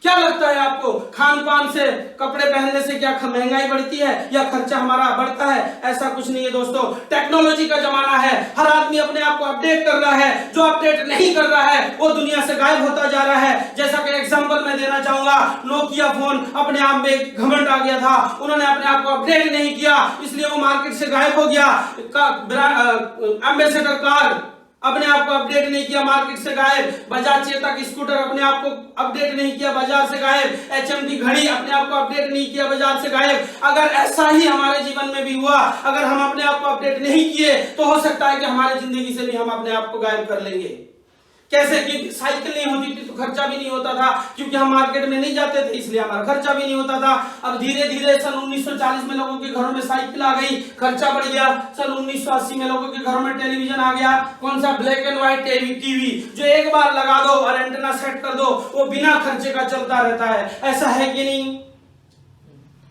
क्या लगता है आपको, खान पान से, कपड़े पहनने से क्या महंगाई बढ़ती है या खर्चा हमारा बढ़ता है? ऐसा कुछ नहीं है दोस्तों। टेक्नोलॉजी का जमाना है, हर आदमी अपने आप को अपडेट कर रहा है। जो अपडेट नहीं कर रहा है वो दुनिया से गायब होता जा रहा है। जैसा कि एग्जांपल मैं देना चाहूंगा, नोकिया फोन अपने आप में घमंड आ गया था, उन्होंने अपने आप को अपडेट नहीं किया इसलिए वो मार्केट से गायब हो गया। एम्बेसडर कार अपने आप को अपडेट नहीं किया, मार्केट से गायब। बजाज चेतक स्कूटर अपने आप को अपडेट नहीं किया, बाजार से गायब। HMT घड़ी अपने आप को अपडेट नहीं किया, बाजार से गायब। अगर ऐसा ही हमारे जीवन में भी हुआ, अगर हम अपने आप को अपडेट नहीं किए तो हो सकता है कि हमारी जिंदगी से भी हम अपने आप को गायब कर लेंगे। कैसे? क्योंकि साइकिल नहीं होती थी तो खर्चा भी नहीं होता था, क्योंकि हम मार्केट में नहीं जाते थे इसलिए हमारा खर्चा भी नहीं होता था। अब धीरे धीरे सन 1940 में लोगों के घरों में साइकिल आ गई, खर्चा बढ़ गया। सन 1980 में लोगों के घरों में टेलीविजन आ गया। कौन सा? ब्लैक एंड व्हाइट टीवी, जो एक बार लगा दो और एंटेना सेट कर दो वो बिना खर्चे का चलता रहता है। ऐसा है कि नहीं?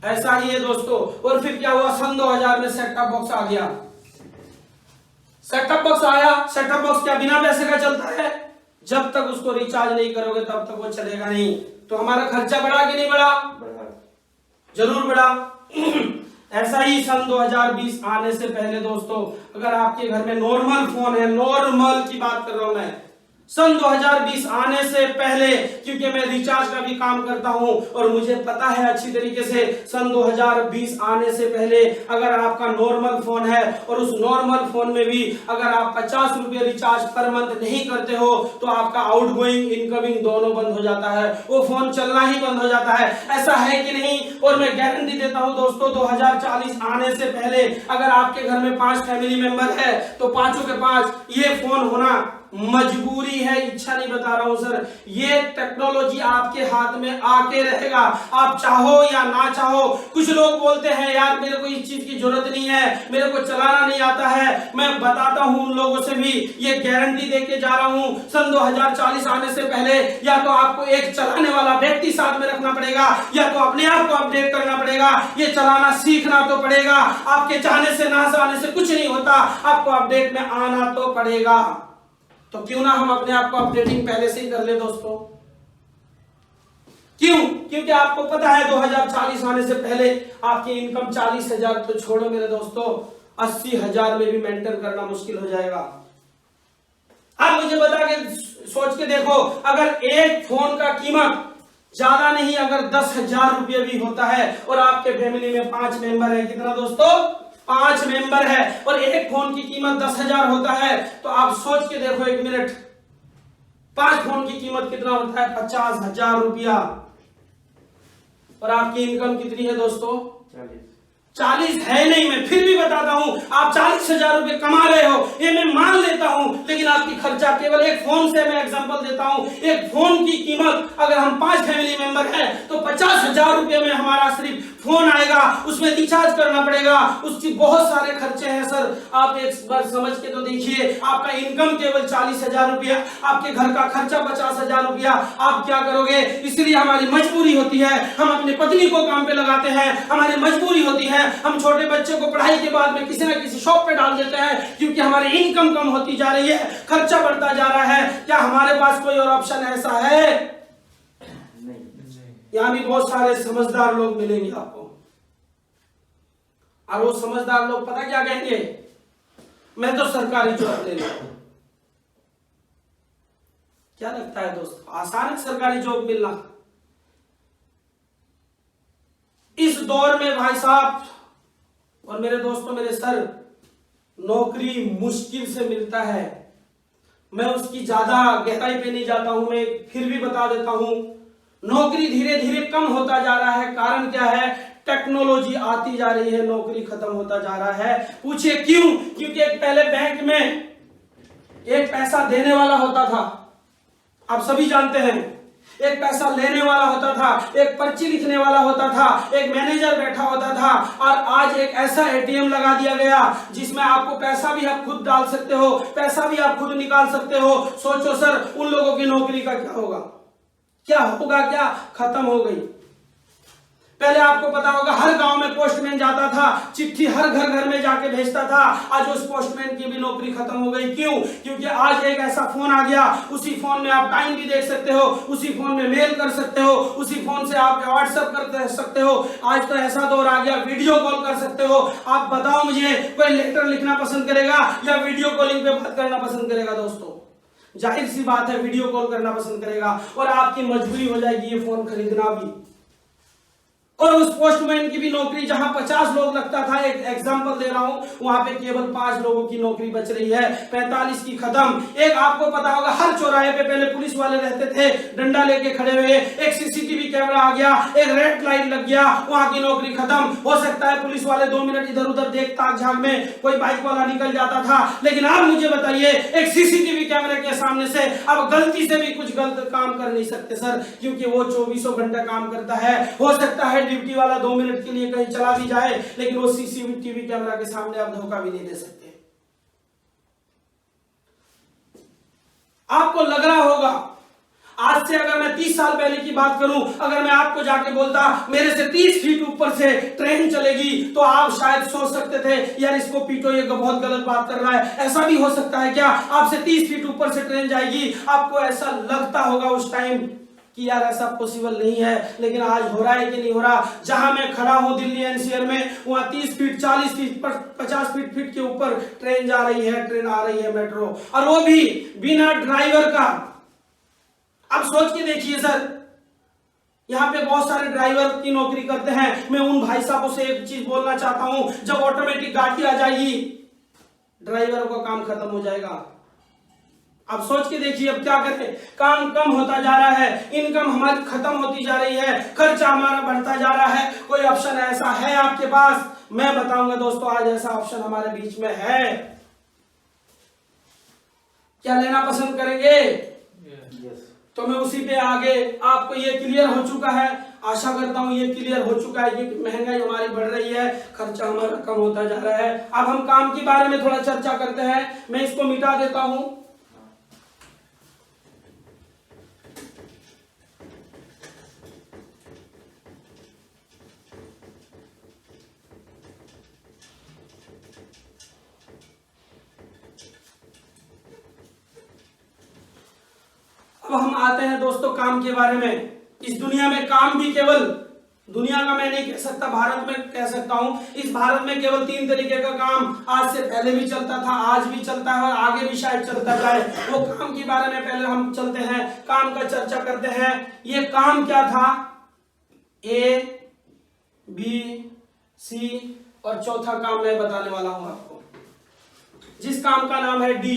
ऐसा ही है दोस्तों। और फिर क्या हुआ, सन 2000 में सेट टॉप बॉक्स आ गया। सेट टॉप बॉक्स आया, सेट टॉप बॉक्स क्या बिना पैसे का चलता है? जब तक उसको रिचार्ज नहीं करोगे तब तक वो चलेगा नहीं। तो हमारा खर्चा बढ़ा कि नहीं बढ़ा? जरूर बढ़ा। ऐसा ही सन 2020 आने से पहले दोस्तों, अगर आपके घर में नॉर्मल फोन है, नॉर्मल की बात कर रहा हूं मैं, सन 2020 आने से पहले, क्योंकि मैं रिचार्ज का भी काम करता हूं और मुझे पता है अच्छी तरीके से, सन 2020 आने से पहले अगर आपका नॉर्मल फोन है और उस नॉर्मल फोन में भी अगर आप 50 रुपए रिचार्ज पर मंथ नहीं करते हो तो आपका आउटगोइंग इनकमिंग दोनों बंद हो जाता है, वो फोन चलना ही बंद हो जाता है। ऐसा है कि नहीं? और मैं गारंटी देता हूं दोस्तों, 2040 आने से पहले अगर आपके घर में 5 फैमिली मेंबर है तो 5 के 5 ये फोन होना मजबूरी है, इच्छा नहीं बता रहा हूं सर। ये टेक्नोलॉजी आपके हाथ में आके रहेगा, आप चाहो या ना चाहो। कुछ लोग बोलते हैं यार मेरे को इस चीज की जरूरत नहीं है, मेरे को चलाना नहीं आता है। मैं बताता हूं उन लोगों से भी, ये गारंटी देके जा रहा हूं, सन 2040 आने से पहले या तो आपको एक चलाने वाला व्यक्ति साथ में रखना पड़ेगा या तो अपने आप को अपडेट करना पड़ेगा। ये चलाना सीखना तो पड़ेगा, आपके चाहने से ना चाहने से कुछ नहीं होता, आपको अपडेट में आना तो पड़ेगा। तो क्यों ना हम अपने आप को अपडेटिंग पहले से ही कर ले दोस्तों। क्यों? क्योंकि आपको पता है 2040 आने से पहले आपकी इनकम 40,000 तो छोड़ो मेरे दोस्तों, 80,000 में भी मेंटेन करना मुश्किल हो जाएगा। आप मुझे बता के सोच के देखो, अगर एक फोन का कीमत ज्यादा नहीं अगर 10,000 रुपये भी होता है और आपके फैमिली में 5 मेंबर है, कितना दोस्तों? 5 मेंबर है और एक फोन की कीमत 10,000 होता है, तो आप सोच के देखो एक मिनट, 5 फोन की कीमत कितना होता है? 50,000 रुपया। और आपकी इनकम कितनी है दोस्तों? 40 है नहीं, मैं फिर भी बताता हूं, आप 40,000 रुपए कमा रहे हो ये मैं मान लेता हूं, लेकिन आपकी खर्चा केवल एक फोन से, मैं एग्जांपल देता हूं, एक फोन की कीमत अगर हम 5 फैमिली मेंबर हैं तो 50,000 रुपए में हमारा सिर्फ फोन आएगा, उसमें रिचार्ज करना पड़ेगा, उसकी बहुत सारे खर्चे हैं सर। आप एक बार समझ के तो देखिए, आपका इनकम केवल 40,000 रुपया, आपके घर का खर्चा 50,000 रुपया, आप क्या करोगे? इसलिए हमारी मजबूरी होती है, हम अपनी पत्नी को काम पे लगाते हैं, हमारी मजबूरी होती है, हम छोटे बच्चे को पढ़ाई के बाद में किसी ना किसी शॉप पे डाल देते हैं, क्योंकि हमारी इनकम कम होती जा रही है, खर्चा बढ़ता जा रहा है। क्या हमारे पास कोई और ऑप्शन ऐसा है? यहाँ भी बहुत सारे समझदार लोग मिलेंगे आपको, और वो समझदार लोग पता क्या कहेंगे? मैं तो सरकारी जॉब ले लूं। क्या लगता है दोस्तों, आसान है सरकारी जॉब मिलना? इस दौर में भाई साहब और मेरे दोस्तों, मेरे सर, नौकरी मुश्किल से मिलता है। मैं उसकी ज्यादा गहराई पे नहीं जाता हूं, मैं फिर भी बता देता हूं, नौकरी धीरे धीरे कम होता जा रहा है। कारण क्या है? टेक्नोलॉजी आती जा रही है, नौकरी खत्म होता जा रहा है। पूछिए क्यों? क्योंकि एक पहले बैंक में एक पैसा देने वाला होता था, आप सभी जानते हैं, एक पैसा लेने वाला होता था, एक पर्ची लिखने वाला होता था, एक मैनेजर बैठा होता था, और आज एक ऐसा एटीएम लगा दिया गया जिसमें आपको पैसा भी आप खुद डाल सकते हो, पैसा भी आप खुद निकाल सकते हो। सोचो सर, उन लोगों की नौकरी का क्या होगा? क्या होगा? क्या खत्म हो गई। पहले आपको पता होगा हर गांव में पोस्टमैन जाता था, चिट्ठी हर घर घर में जाके भेजता था। आज उस पोस्टमैन की भी नौकरी खत्म हो गई। क्यों? क्योंकि आज एक ऐसा फोन आ गया, उसी फोन में आप टाइम भी देख सकते हो, उसी फोन में मेल कर सकते हो, उसी फोन से आप व्हाट्सएप कर सकते हो। आज तो ऐसा दौर आ गया, वीडियो कॉल कर सकते हो। आप बताओ मुझे, कोई लेटर लिखना पसंद करेगा या वीडियो कॉलिंग पे बात करना पसंद करेगा? दोस्तों, जाहिर सी बात है वीडियो कॉल करना पसंद करेगा, और आपकी मजबूरी हो जाएगी ये फोन खरीदना भी। और उस पोस्टमैन की भी नौकरी, जहां 50 लोग लगता था, एक एग्जांपल दे रहा हूं, वहां पे केवल 5 लोगों की नौकरी बच रही है, 45 की खत्म। एक आपको पता होगा हर चौराहे पे पहले पुलिस वाले रहते थे, डंडा लेके खड़े हुए, एक सीसीटीवी कैमरा आ गया, एक रेड लाइट लग गया, वहां की नौकरी खत्म। हो सकता है पुलिस वाले 2 मिनट इधर उधर देख ताक झाग में कोई बाइक वाला निकल जाता था, लेकिन आप मुझे बताइए, एक सीसीटीवी कैमरे के सामने से अब गलती से भी कुछ गलत काम कर नहीं सकते सर, क्योंकि वो 24 घंटा काम करता है। हो सकता है ड्यूटी वाला 2 मिनट के लिए कहीं चला भी जाए, लेकिन वो सीसीटीवी कैमरा के सामने आप धोखा भी नहीं दे सकते। आपको लग रहा होगा, आज से अगर मैं 30 साल पहले की बात करूं, अगर मैं आपको जाके बोलता मेरे से 30 फीट ऊपर से ट्रेन चलेगी, तो आप शायद सोच सकते थे यार इसको पीटो, ये बहुत गलत बात कर रहा है। ऐसा भी हो सकता है क्या? आपसे 30 फीट ऊपर से ट्रेन जाएगी, आपको ऐसा लगता होगा उस टाइम कि यार ऐसा पॉसिबल नहीं है, लेकिन आज हो रहा है कि नहीं हो रहा? जहां मैं खड़ा हूं दिल्ली एनसीआर में, वहां 30 फीट, 40 फीट, 50 फीट के ऊपर ट्रेन जा रही है, ट्रेन आ रही है, मेट्रो, और वो भी बिना ड्राइवर का। अब सोच के देखिए सर, यहां पे बहुत सारे ड्राइवर की नौकरी करते हैं। मैं उन भाई साहबों से एक चीज बोलना चाहता हूं, जब ऑटोमेटिक गाड़ी आ जाएगी, ड्राइवर का काम खत्म हो जाएगा। अब सोच के देखिए, अब क्या करें? काम कम होता जा रहा है, इनकम हमारी खत्म होती जा रही है, खर्चा हमारा बढ़ता जा रहा है। कोई ऑप्शन ऐसा है आपके पास? मैं बताऊंगा दोस्तों, आज ऐसा ऑप्शन हमारे बीच में है। क्या लेना पसंद करेंगे? तो मैं उसी पे आगे, आपको ये क्लियर हो चुका है, आशा करता हूं ये क्लियर हो चुका है कि महंगाई हमारी बढ़ रही है, खर्चा हमारा कम होता जा रहा है। अब हम काम के बारे में थोड़ा चर्चा करते हैं। मैं इसको मिटा देता हूं। अब हम आते हैं दोस्तों काम के बारे में। इस दुनिया में काम भी केवल, दुनिया का मैं नहीं कह सकता, भारत में कह सकता हूं, इस भारत में केवल 3 तरीके का काम आज से पहले भी चलता था, आज भी चलता है और आगे भी शायद चलता जाए। वो काम के बारे में पहले हम चलते हैं, काम का चर्चा करते हैं। ये काम क्या था? ए, बी, सी, और चौथा काम मैं बताने वाला हूं आपको, जिस काम का नाम है डी।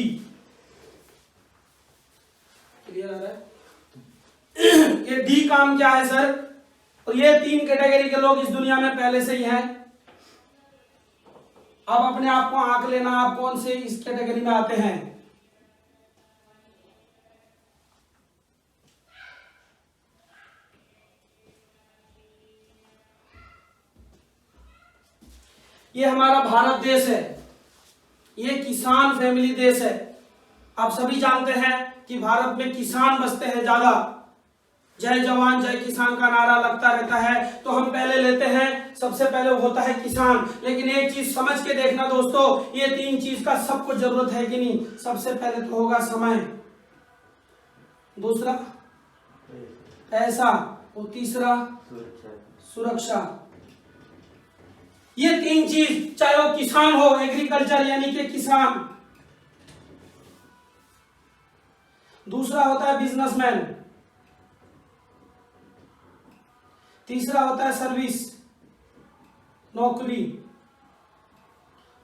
क्लियर आ रहा है? ये डी काम क्या है सर? और ये 3 कैटेगरी के लोग इस दुनिया में पहले से ही हैं। अब अपने आप को आंक लेना, आप कौन से इस कैटेगरी में आते हैं। ये हमारा भारत देश है, ये किसान फैमिली देश है। आप सभी जानते हैं कि भारत में किसान बसते हैं ज्यादा। जय जवान जय किसान का नारा लगता रहता है, तो हम पहले लेते हैं, सबसे पहले होता है किसान। लेकिन एक चीज समझ के देखना दोस्तों, ये 3 चीज का सबको जरूरत है कि नहीं? सबसे पहले तो होगा समय, दूसरा पैसा, और तीसरा सुरक्षा। ये 3 चीज, चाहे वो किसान हो, एग्रीकल्चर यानी कि किसान, दूसरा होता है बिजनेसमैन, तीसरा होता है सर्विस, नौकरी,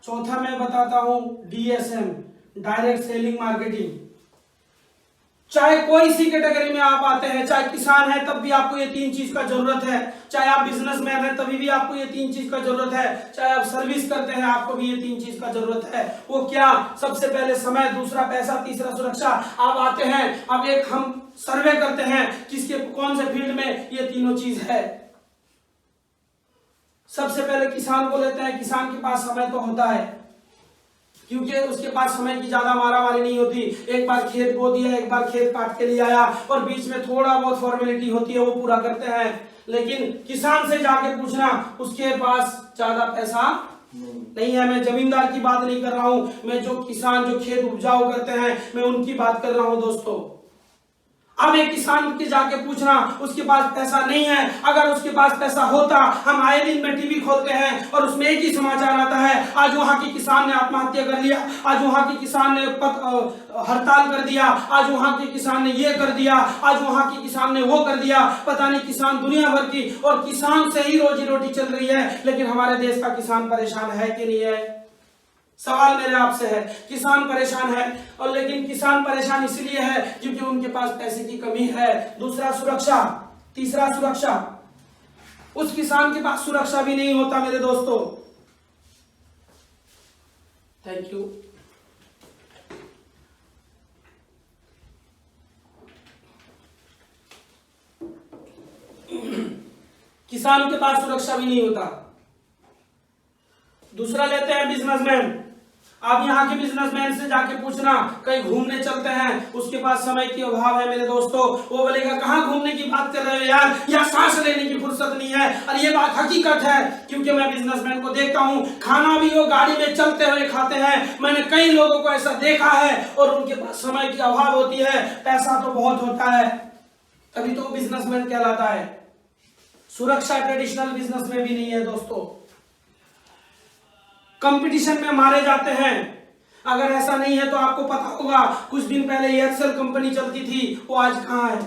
चौथा मैं बताता हूं डीएसएम, डायरेक्ट सेलिंग मार्केटिंग। चाहे कोई सी कैटेगरी में आप आते हैं, चाहे किसान है तब भी आपको ये 3 चीज का जरूरत है, चाहे आप बिजनेसमैन है तभी भी आपको ये 3 चीज का जरूरत है, चाहे आप सर्विस करते हैं आपको भी ये 3 चीज का जरूरत है। वो क्या? सबसे पहले समय, दूसरा पैसा, तीसरा सुरक्षा। आप आते हैं, अब एक हम सर्वे करते हैं किसके कौन से फील्ड में ये तीनों चीज है। सबसे पहले किसान को लेते हैं। किसान के पास समय तो होता है, क्योंकि उसके पास समय की ज्यादा मारामारी नहीं होती। एक बार खेत बो दिया, एक बार खेत काट के ले आया, और बीच में थोड़ा बहुत फॉर्मेलिटी होती है वो पूरा करते हैं। लेकिन किसान से जाके पूछना, उसके पास ज्यादा पैसा नहीं है। मैं जमींदार की बात नहीं कर रहा हूं, मैं जो किसान जो खेत उपजाऊ करते हैं मैं उनकी बात कर रहा हूं दोस्तों। अब एक किसान के जाके पूछना, उसके पास पैसा नहीं है। अगर उसके पास पैसा होता, हम आए दिन में टीवी खोलते हैं और उसमें एक ही समाचार आता है, आज वहां के किसान ने आत्महत्या कर लिया, आज वहां के किसान ने हड़ताल कर दिया, आज वहां के किसान ने ये कर दिया, आज वहां के किसान ने वो कर दिया। पता नहीं किसान दुनिया भर की, और किसान से ही रोजी रोटी चल रही है। लेकिन हमारे देश का किसान परेशान है कि नहीं है? सवाल मेरे आपसे है। किसान परेशान है, और लेकिन किसान परेशान इसलिए है क्योंकि उनके पास पैसे की कमी है। दूसरा सुरक्षा, तीसरा सुरक्षा। उस किसान के पास सुरक्षा भी नहीं होता मेरे दोस्तों। Thank you. किसान के पास सुरक्षा भी नहीं होता। दूसरा लेते हैं बिजनेसमैन। आप यहाँ के बिजनेसमैन से जाके पूछना, कहीं घूमने चलते हैं, उसके पास समय की अभाव है मेरे दोस्तों। वो बोलेगा कहाँ घूमने की बात कर रहे हो यार, या सांस लेने की फुर्सत नहीं है। और ये बात हकीकत है, क्योंकि मैं बिजनेसमैन को देखता हूँ, खाना भी वो गाड़ी में चलते हुए खाते हैं। मैंने कई लोगों को ऐसा देखा है, और उनके पास समय की अभाव होती है, पैसा तो बहुत होता है, तभी तो बिजनेसमैन कहलाता है। सुरक्षा ट्रेडिशनल बिजनेस में भी नहीं है दोस्तों। कंपटीशन में मारे जाते हैं। अगर ऐसा नहीं है तो आपको पता होगा, कुछ दिन पहले एयरसेल कंपनी चलती थी, वो आज कहां है?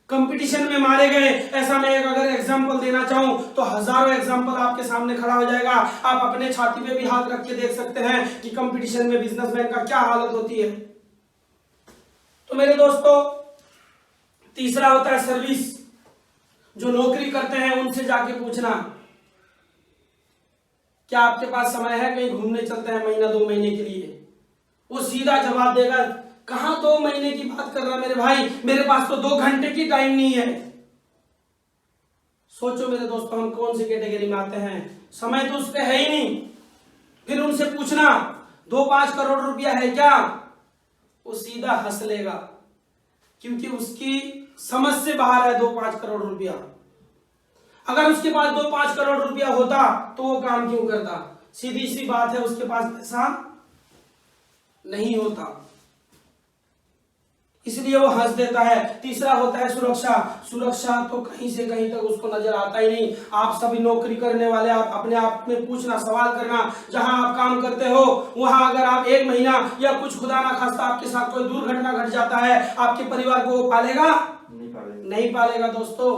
कंपटीशन में मारे गए। ऐसा मैं एक अगर एग्जांपल देना चाहूं तो हजारों एग्जांपल आपके सामने खड़ा हो जाएगा। आप अपने छाती पे भी हाथ रख के देख सकते हैं कि कंपटीशन में बिजनेसमैन का क्या हालत होती है। तो मेरे दोस्तों, तीसरा होता है सर्विस। जो नौकरी करते हैं उनसे जाके पूछना, क्या आपके पास समय है, कहीं घूमने चलते हैं महीना 2 महीने के लिए? वो सीधा जवाब देगा, कहां 2 महीने की बात कर रहा मेरे भाई, मेरे पास तो 2 घंटे की टाइम नहीं है। सोचो मेरे दोस्तों, हम कौन सी कैटेगरी में आते हैं? समय तो उस पर है ही नहीं। फिर उनसे पूछना 2-5 करोड़ रुपया है क्या? वो सीधा हंस लेगा, क्योंकि उसकी समझ से बाहर है 2-5 करोड़ रुपया। अगर उसके पास 2-5 करोड़ रुपया होता तो वो काम क्यों करता? सीधी सी बात है, उसके पास पैसा नहीं होता, इसलिए वो हंस देता है। तीसरा होता है सुरक्षा। सुरक्षा तो कहीं से कहीं तक उसको नजर आता ही नहीं। आप सभी नौकरी करने वाले, आप अपने आप में पूछना, सवाल करना, जहां आप काम करते हो वहां अगर आप 1 महीना या कुछ खुदा ना खास्ता आपके साथ कोई दुर्घटना घट जाता है, आपके परिवार को वो पालेगा? नहीं पालेगा दोस्तों।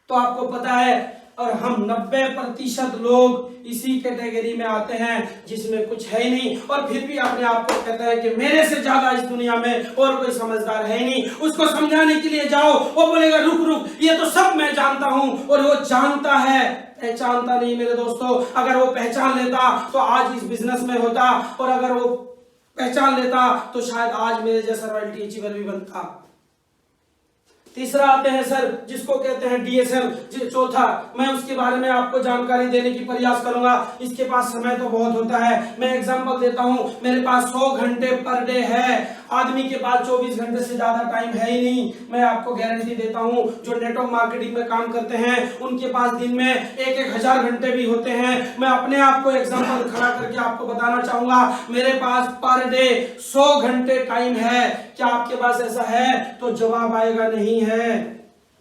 तो आपको पता है, और हम 90% लोग इसी कैटेगरी में आते हैं जिसमें कुछ है ही नहीं, और फिर भी अपने आप को कहता है कि मेरे से ज्यादा इस दुनिया में और कोई समझदार है ही नहीं। उसको समझाने के लिए जाओ, वो बोलेगा रुक रुक, ये तो सब मैं जानता हूं। और वो जानता है, पहचानता नहीं मेरे दोस्तों। अगर वो पहचान लेता तो आज इस बिजनेस में होता, और अगर वो पहचान लेता तो शायद आज मेरे जैसा रॉयल्टी अचीवर भी बनता। तीसरा आते हैं सर, जिसको कहते हैं डीएसएम। चौथा, मैं उसके बारे में आपको जानकारी देने की प्रयास करूंगा। इसके पास समय तो बहुत होता है। मैं एग्जांपल देता हूं, मेरे पास 100 घंटे पर डे है। आदमी के पास 24 घंटे से ज्यादा टाइम है ही नहीं। मैं आपको गारंटी देता हूं, जो नेटवर्क मार्केटिंग में काम करते हैं उनके पास दिन में 1-1 हजार घंटे भी होते हैं। मैं अपने आप को एग्जांपल खड़ा करके आपको बताना चाहूंगा, मेरे पास पर डे 100 घंटे टाइम है। क्या आपके पास ऐसा है? तो जवाब आएगा नहीं है।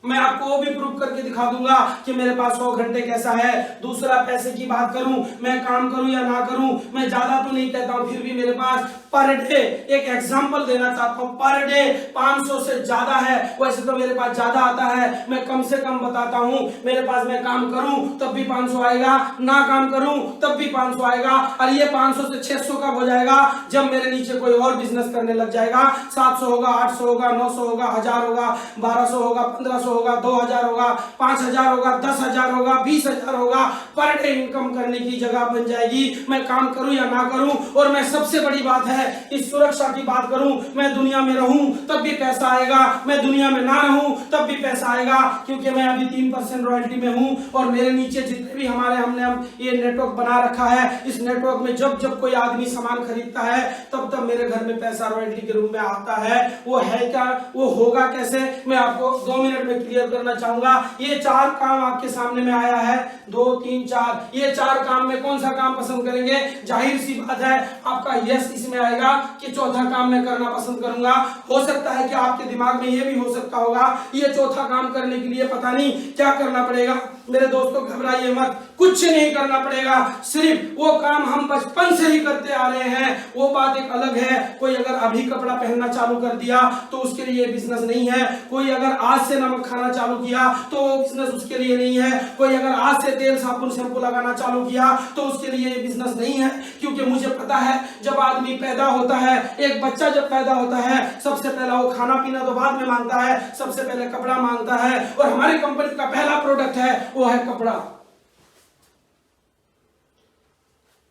मैं आपको वो भी प्रूव करके दिखा दूंगा कि मेरे पास 100 घंटे कैसा है। दूसरा, पैसे की बात करूं, मैं काम करूं या ना करूं, मैं ज्यादा तो नहीं कहता हूं, फिर भी मेरे पास पर डे, एक एग्जांपल देना चाहता हूं, पर डे 500 से ज्यादा है। वैसे तो मेरे पास ज्यादा आता है, मैं कम से कम बताता हूं। मेरे पास मैं काम करूं तब भी 500 आएगा, ना काम करूं तब भी 500 आएगा, और ये 500 से 600 कब हो जाएगा, जब मेरे नीचे कोई और बिजनेस करने लग जाएगा। 700 होगा, 800 होगा, 900 होगा, 1000 होगा, 1200 होगा, 1500 होगा, 2000 होगा, 5000 होगा, 10,000 होगा, 20,000 होगा। पर डे इनकम करने की जगह बन जाएगी, मैं काम करूं या ना करूं। और मैं सबसे बड़ी बात है इस सुरक्षा की बात करूं, मैं दुनिया में रहूं तब भी पैसा आएगा, मैं दुनिया में ना रहूं तब भी पैसा आएगा, क्योंकि मैं अभी 3% रॉयल्टी में हूं। और मेरे नीचे जितने भी हमने ये नेटवर्क बना रखा है, इस नेटवर्क में जब जब कोई आदमी सामान खरीदता है तब तब मेरे घर में पैसा रॉयल्टी के रूप में आता है। वो है क्या, वो होगा कैसे, मैं आपको 2 मिनट में क्लियर करना चाहूंगा। ये 4 काम आपके सामने में आया है, 2 3 4, ये 4 काम में कौन सा काम पसंद करेंगे? जाहिर सी बात है आपका यस इसमें आएगा कि चौथा काम मैं करना पसंद करूंगा। हो सकता है कि आपके दिमाग में ये भी हो सकता होगा ये चौथा काम करने के लिए पता नहीं क्या करना पड़ेगा। मेरे दोस्तों घबराइए मत, कुछ नहीं करना पड़ेगा, सिर्फ वो काम हम बचपन से ही करते आ रहे हैं, वो बात एक अलग है। कोई अगर अभी कपड़ा पहनना चालू कर दिया तो उसके लिए बिजनेस नहीं है, कोई अगर आज से नमक खाना चालू किया तो वो बिजनेस उसके लिए नहीं है, कोई अगर आज से तेल साबुन शैम्पू लगाना चालू किया तो उसके लिए ये बिजनेस नहीं है। क्योंकि मुझे पता है जब आदमी पैदा होता है, एक बच्चा जब पैदा होता है, सबसे पहला वो खाना पीना तो बाद में मांगता है, सबसे पहले कपड़ा मांगता है, और हमारी कंपनी का पहला प्रोडक्ट है वो है कपड़ा।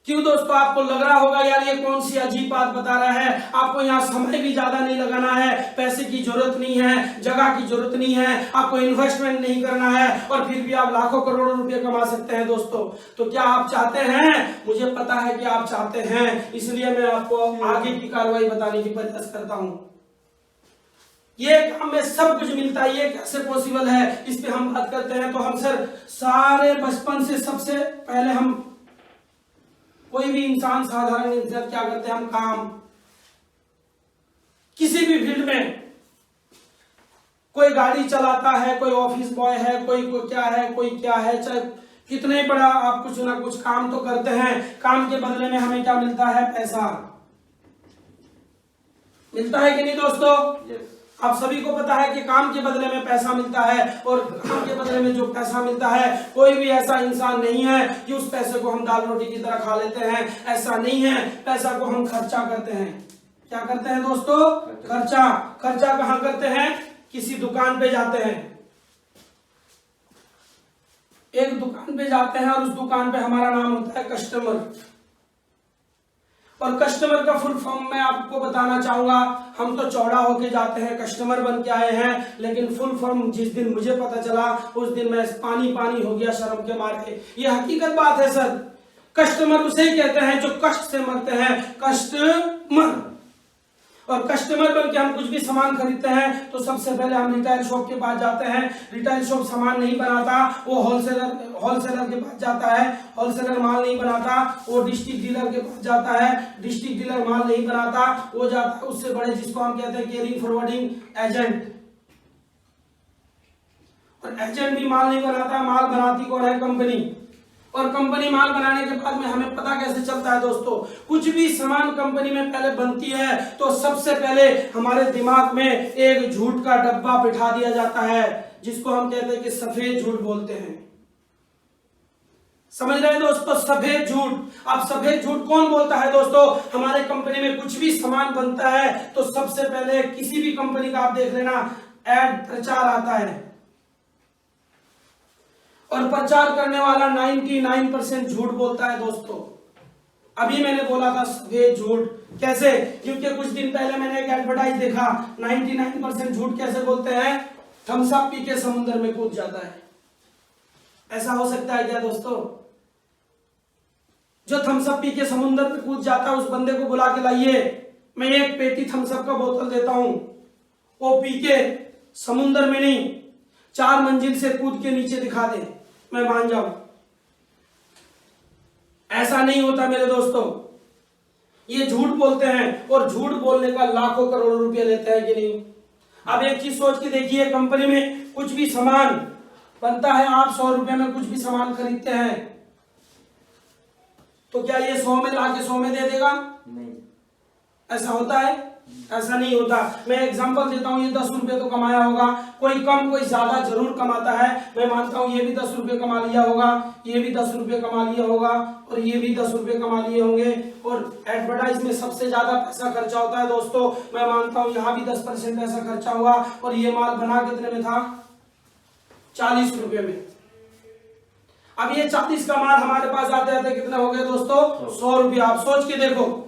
क्यों दोस्तों आपको लग रहा होगा यार ये कौन सी अजीब बात बता रहा है, आपको यहाँ समय भी ज्यादा नहीं लगाना है, पैसे की जरूरत नहीं है, जगह की जरूरत नहीं है, आपको इन्वेस्टमेंट नहीं करना है, और फिर भी आप लाखों करोड़ों रुपए कमा सकते हैं दोस्तों। तो क्या आप चाहते हैं? मुझे पता है कि आप चाहते हैं, इसलिए मैं आपको आगे की कार्रवाई बताने की प्रयास करता हूं। ये काम में सब कुछ मिलता है, ये कैसे पॉसिबल है, इस पे हम बात करते हैं। तो हम सर सारे बचपन से सबसे पहले हम कोई भी इंसान साधारण इंसान क्या करते हैं, हम काम किसी भी फील्ड में, कोई गाड़ी चलाता है, कोई ऑफिस बॉय है, कोई क्या है, कोई क्या है, चाहे कितने बड़ा आप कुछ ना कुछ काम तो करते हैं। काम के बदले में हमें क्या मिलता है? पैसा मिलता है कि नहीं दोस्तों? yes. आप सभी को पता है कि काम के बदले में पैसा मिलता है, और काम के बदले में जो पैसा मिलता है, कोई भी ऐसा इंसान नहीं है कि उस पैसे को हम दाल रोटी की तरह खा लेते हैं, ऐसा नहीं है। पैसा को हम खर्चा करते हैं। क्या करते हैं दोस्तों? खर्चा। खर्चा कहाँ करते हैं? किसी दुकान पे जाते हैं, एक दुकान पे जाते हैं और उस दुकान पे हमारा नाम होता है कस्टमर। और कस्टमर का फुल फॉर्म मैं आपको बताना चाहूंगा। हम तो चौड़ा होके जाते हैं, कस्टमर बन के आए हैं, लेकिन फुल फॉर्म जिस दिन मुझे पता चला उस दिन मैं पानी पानी हो गया शर्म के मारे। ये हकीकत बात है सर। कस्टमर उसे ही कहते हैं जो कष्ट से मरते हैं, कस्टमर। और कस्टमर बन के हम कुछ भी सामान खरीदते हैं तो सबसे पहले हम रिटेल शॉप के पास जाते हैं। रिटेल शॉप सामान नहीं बनाता, वो होलसेलर के पास जाता है। होलसेलर माल नहीं बनाता, वो डिस्ट्रिक्ट डीलर के पास जाता है। डिस्ट्रिक्ट डीलर माल नहीं बनाता, वो जाता है उससे बड़े, जिसको हम कहते हैं कैरिंग फॉरवर्डिंग एजेंट। और एजेंट भी माल नहीं बनाता, माल बनाती कौन है? कंपनी। और कंपनी माल बनाने के बाद में हमें पता कैसे चलता है दोस्तों? कुछ भी सामान कंपनी में पहले बनती है तो सबसे पहले हमारे दिमाग में एक झूठ का डब्बा बिठा दिया जाता है, जिसको हम कहते हैं कि सफेद झूठ बोलते हैं। समझ रहे हैं दोस्तों? सफेद झूठ। अब सफेद झूठ कौन बोलता है दोस्तों? हमारे कंपनी में कुछ भी सामान बनता है तो सबसे पहले किसी भी कंपनी का आप देख लेना, एड प्रचार आता है, और प्रचार करने वाला 99% झूठ बोलता है दोस्तों। अभी मैंने बोला था सफेद झूठ। कैसे? क्योंकि कुछ दिन पहले मैंने एक एडवर्टाइज देखा, 99% झूठ कैसे बोलते हैं? थम्स अप पी के समुद्र में कूद जाता है। ऐसा हो सकता है क्या दोस्तों? जो थम्स अप पी के समुद्र में कूद जाता है उस बंदे को बुला के लाइए, मैं एक पेटी थम्स अप का बोतल देता हूं, वो पी के समुद्र में नहीं 4 मंजिल से कूद के नीचे दिखा दे, मैं मान जाऊं। ऐसा नहीं होता मेरे दोस्तों, ये झूठ बोलते हैं, और झूठ बोलने का लाखों करोड़ों रुपए लेते हैं कि नहीं? अब एक चीज सोच के देखिए, कंपनी में कुछ भी सामान बनता है, आप 100 रुपए में कुछ भी सामान खरीदते हैं तो क्या ये 100 में लाके 100 में दे देगा? नहीं। ऐसा होता है? ऐसा नहीं होता। मैं एग्जांपल देता हूँ, ये 10 रुपये तो कमाया होगा, कोई कम कोई ज्यादा जरूर कमाता है। मैं मानता हूँ ये भी 10 रुपये कमा लिया होगा, ये भी 10 रुपये कमा लिया होगा, और ये भी 10 रुपये कमा लिए होंगे। और एडवर्टाइज में सबसे ज्यादा पैसा खर्चा होता है दोस्तों। मैं मानता हूँ यहाँ भी 10% पैसा खर्चा हुआ, और ये माल बना कितने में था? 40 रुपये में। अब ये 40 का माल हमारे पास आते आते कितने हो गए दोस्तों? 100 रुपये। आप सोच के देखो,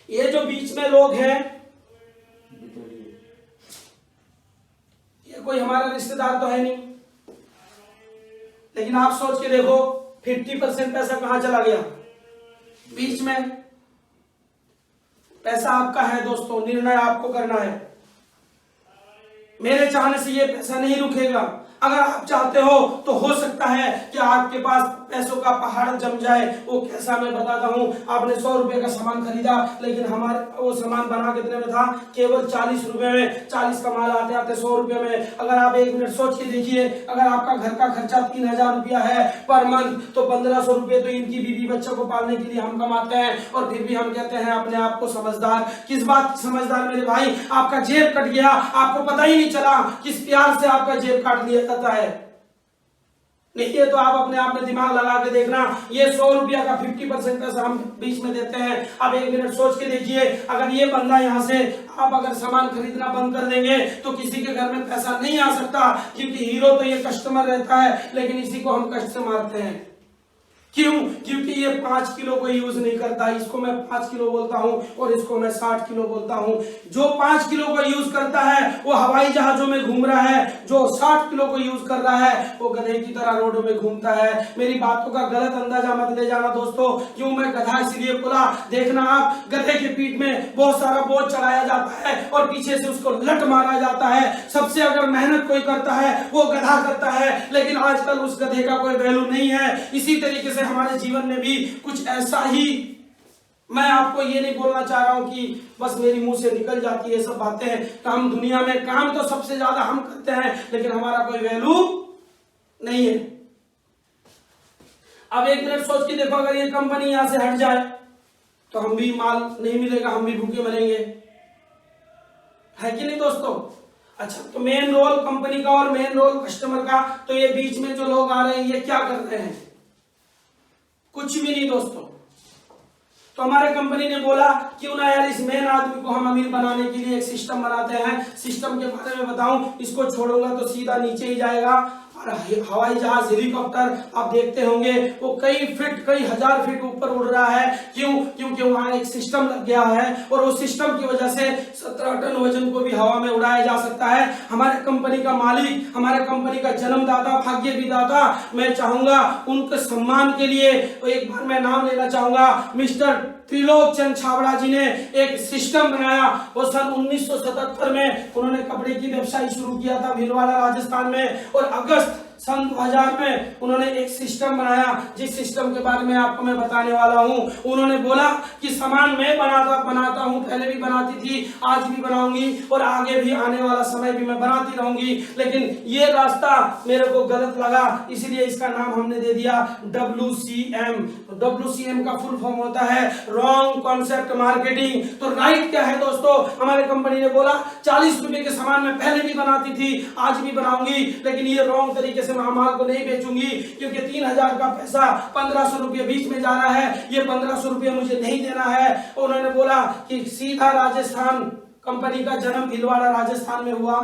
ये जो बीच में लोग हैं, ये कोई हमारा रिश्तेदार तो है नहीं, लेकिन आप सोच के देखो 50% पैसा कहां चला गया? बीच में। पैसा आपका है दोस्तों, निर्णय आपको करना है। मेरे चाहने से ये पैसा नहीं रुकेगा। अगर आप चाहते हो तो हो सकता है कि आपके पास पैसों का पहाड़ जम जाए। वो कैसा, मैं बताता हूं। आपने 100 रुपए का सामान खरीदा, लेकिन हमारे वो सामान बना कितने में था? केवल 40 रुपए में। 40 का माल आते आते 100 रुपए में। अगर आप 1 मिनट सोच के देखिए, अगर आपका घर का खर्चा 3000 रुपया है पर मंथ, तो 1500 रुपए तो इनकी बीवी बच्चों को पालने के लिए हम कमाते हैं, और फिर भी हम कहते हैं अपने आप को समझदार। किस बात की समझदार मेरे भाई? आपका जेब कट गया, आपको पता ही नहीं चला किस प्यार से आपका जेब काट लिया जाता है। नहीं, ये तो आप अपने आप में दिमाग लगा के देखना। ये 100 रुपया का 50% पैसा हम बीच में देते हैं। अब 1 मिनट सोच के देखिए, अगर ये बंदा यहाँ से आप अगर सामान खरीदना बंद कर देंगे तो किसी के घर में पैसा नहीं आ सकता, क्योंकि हीरो तो ये कस्टमर रहता है, लेकिन इसी को हम कष्ट से मारते हैं। क्यों? क्योंकि ये 5 किलो को यूज नहीं करता। इसको मैं 5 किलो बोलता हूं और इसको मैं 60 किलो बोलता हूं। जो 5 किलो को यूज करता है वो हवाई जहाजों में घूम रहा है, जो 60 किलो को यूज कर रहा है वो गधे की तरह रोडों में घूमता है। मेरी बातों का गलत अंदाजा मत ले जाना दोस्तों। क्यों मैं गधा इसलिए बोला? देखना आप, गधे के पीठ में बहुत सारा बोझ चढ़ाया जाता है और पीछे से उसको लट मारा जाता है। सबसे अगर मेहनत कोई करता है वो गधा करता है, लेकिन आजकल उस गधे का कोई वैल्यू नहीं है। इसी तरीके से हमारे जीवन में भी कुछ ऐसा ही। मैं आपको ये नहीं बोलना चाह रहा हूं कि बस मेरी मुंह से निकल जाती है सब बातें। काम दुनिया में, काम तो सबसे ज्यादा हम करते हैं, लेकिन हमारा कोई वैल्यू नहीं है। अब 1 मिनट सोच के देखो, अगर ये कंपनी यहां से हट जाए तो हम भी माल नहीं मिलेगा, हम भी भूखे मरेंगे, है कि नहीं दोस्तों? अच्छा, तो मेन रोल कंपनी का और मेन रोल कस्टमर का। तो ये बीच में जो लोग आ रहे हैं ये क्या कर रहे हैं? कुछ भी नहीं दोस्तों। तो हमारे कंपनी ने बोला क्यों ना यार इस मेन आदमी को हम अमीर बनाने के लिए एक सिस्टम बनाते हैं। सिस्टम के बारे में बताऊं, इसको छोड़ूंगा तो सीधा नीचे ही जाएगा। और हवाई जहाज, हेलीकॉप्टर आप देखते होंगे वो कई फीट, कई हजार फीट ऊपर उड़ रहा है। क्यों? क्योंकि वहां एक सिस्टम लग गया है और उस सिस्टम की वजह से 17 टन वजन को भी हवा में उड़ाया जा सकता है। हमारे कंपनी का मालिक, हमारे कंपनी का जन्मदाता, भाग्य विदाता, मैं चाहूंगा उनके सम्मान के लिए एक बार मैं नाम लेना चाहूंगा। मिस्टर त्रिलोक चंद छाबड़ा जी ने एक सिस्टम बनाया। वो सन 1977 में उन्होंने कपड़े की व्यवसाय शुरू किया था भीलवाड़ा राजस्थान में, और अगस्त सन 2000 में उन्होंने एक सिस्टम बनाया, जिस सिस्टम के बारे में आपको मैं बताने वाला हूं। उन्होंने बोला कि सामान मैं बनाता हूं, पहले भी बनाती थी, आज भी बनाऊंगी और आगे भी आने वाला समय भी मैं बनाती रहूंगी, लेकिन ये रास्ता मेरे को गलत लगा, इसलिए इसका नाम हमने दे दिया WCM। WCM का फुल फॉर्म होता है रॉन्ग कॉन्सेप्ट मार्केटिंग। तो राइट क्या है दोस्तों? हमारे कंपनी ने बोला 40 रुपए के सामान मैं पहले भी बनाती थी, आज भी बनाऊंगी, लेकिन ये रॉन्ग तरीके से मैं माल को नहीं बेचूंगी, क्योंकि 3000 का पैसा 1500 रुपये बीच में जा रहा है, ये 1500 रुपये मुझे नहीं देना है। उन्होंने बोला कि सीधा राजस्थान, कंपनी का जन्म भीलवाड़ा राजस्थान में हुआ।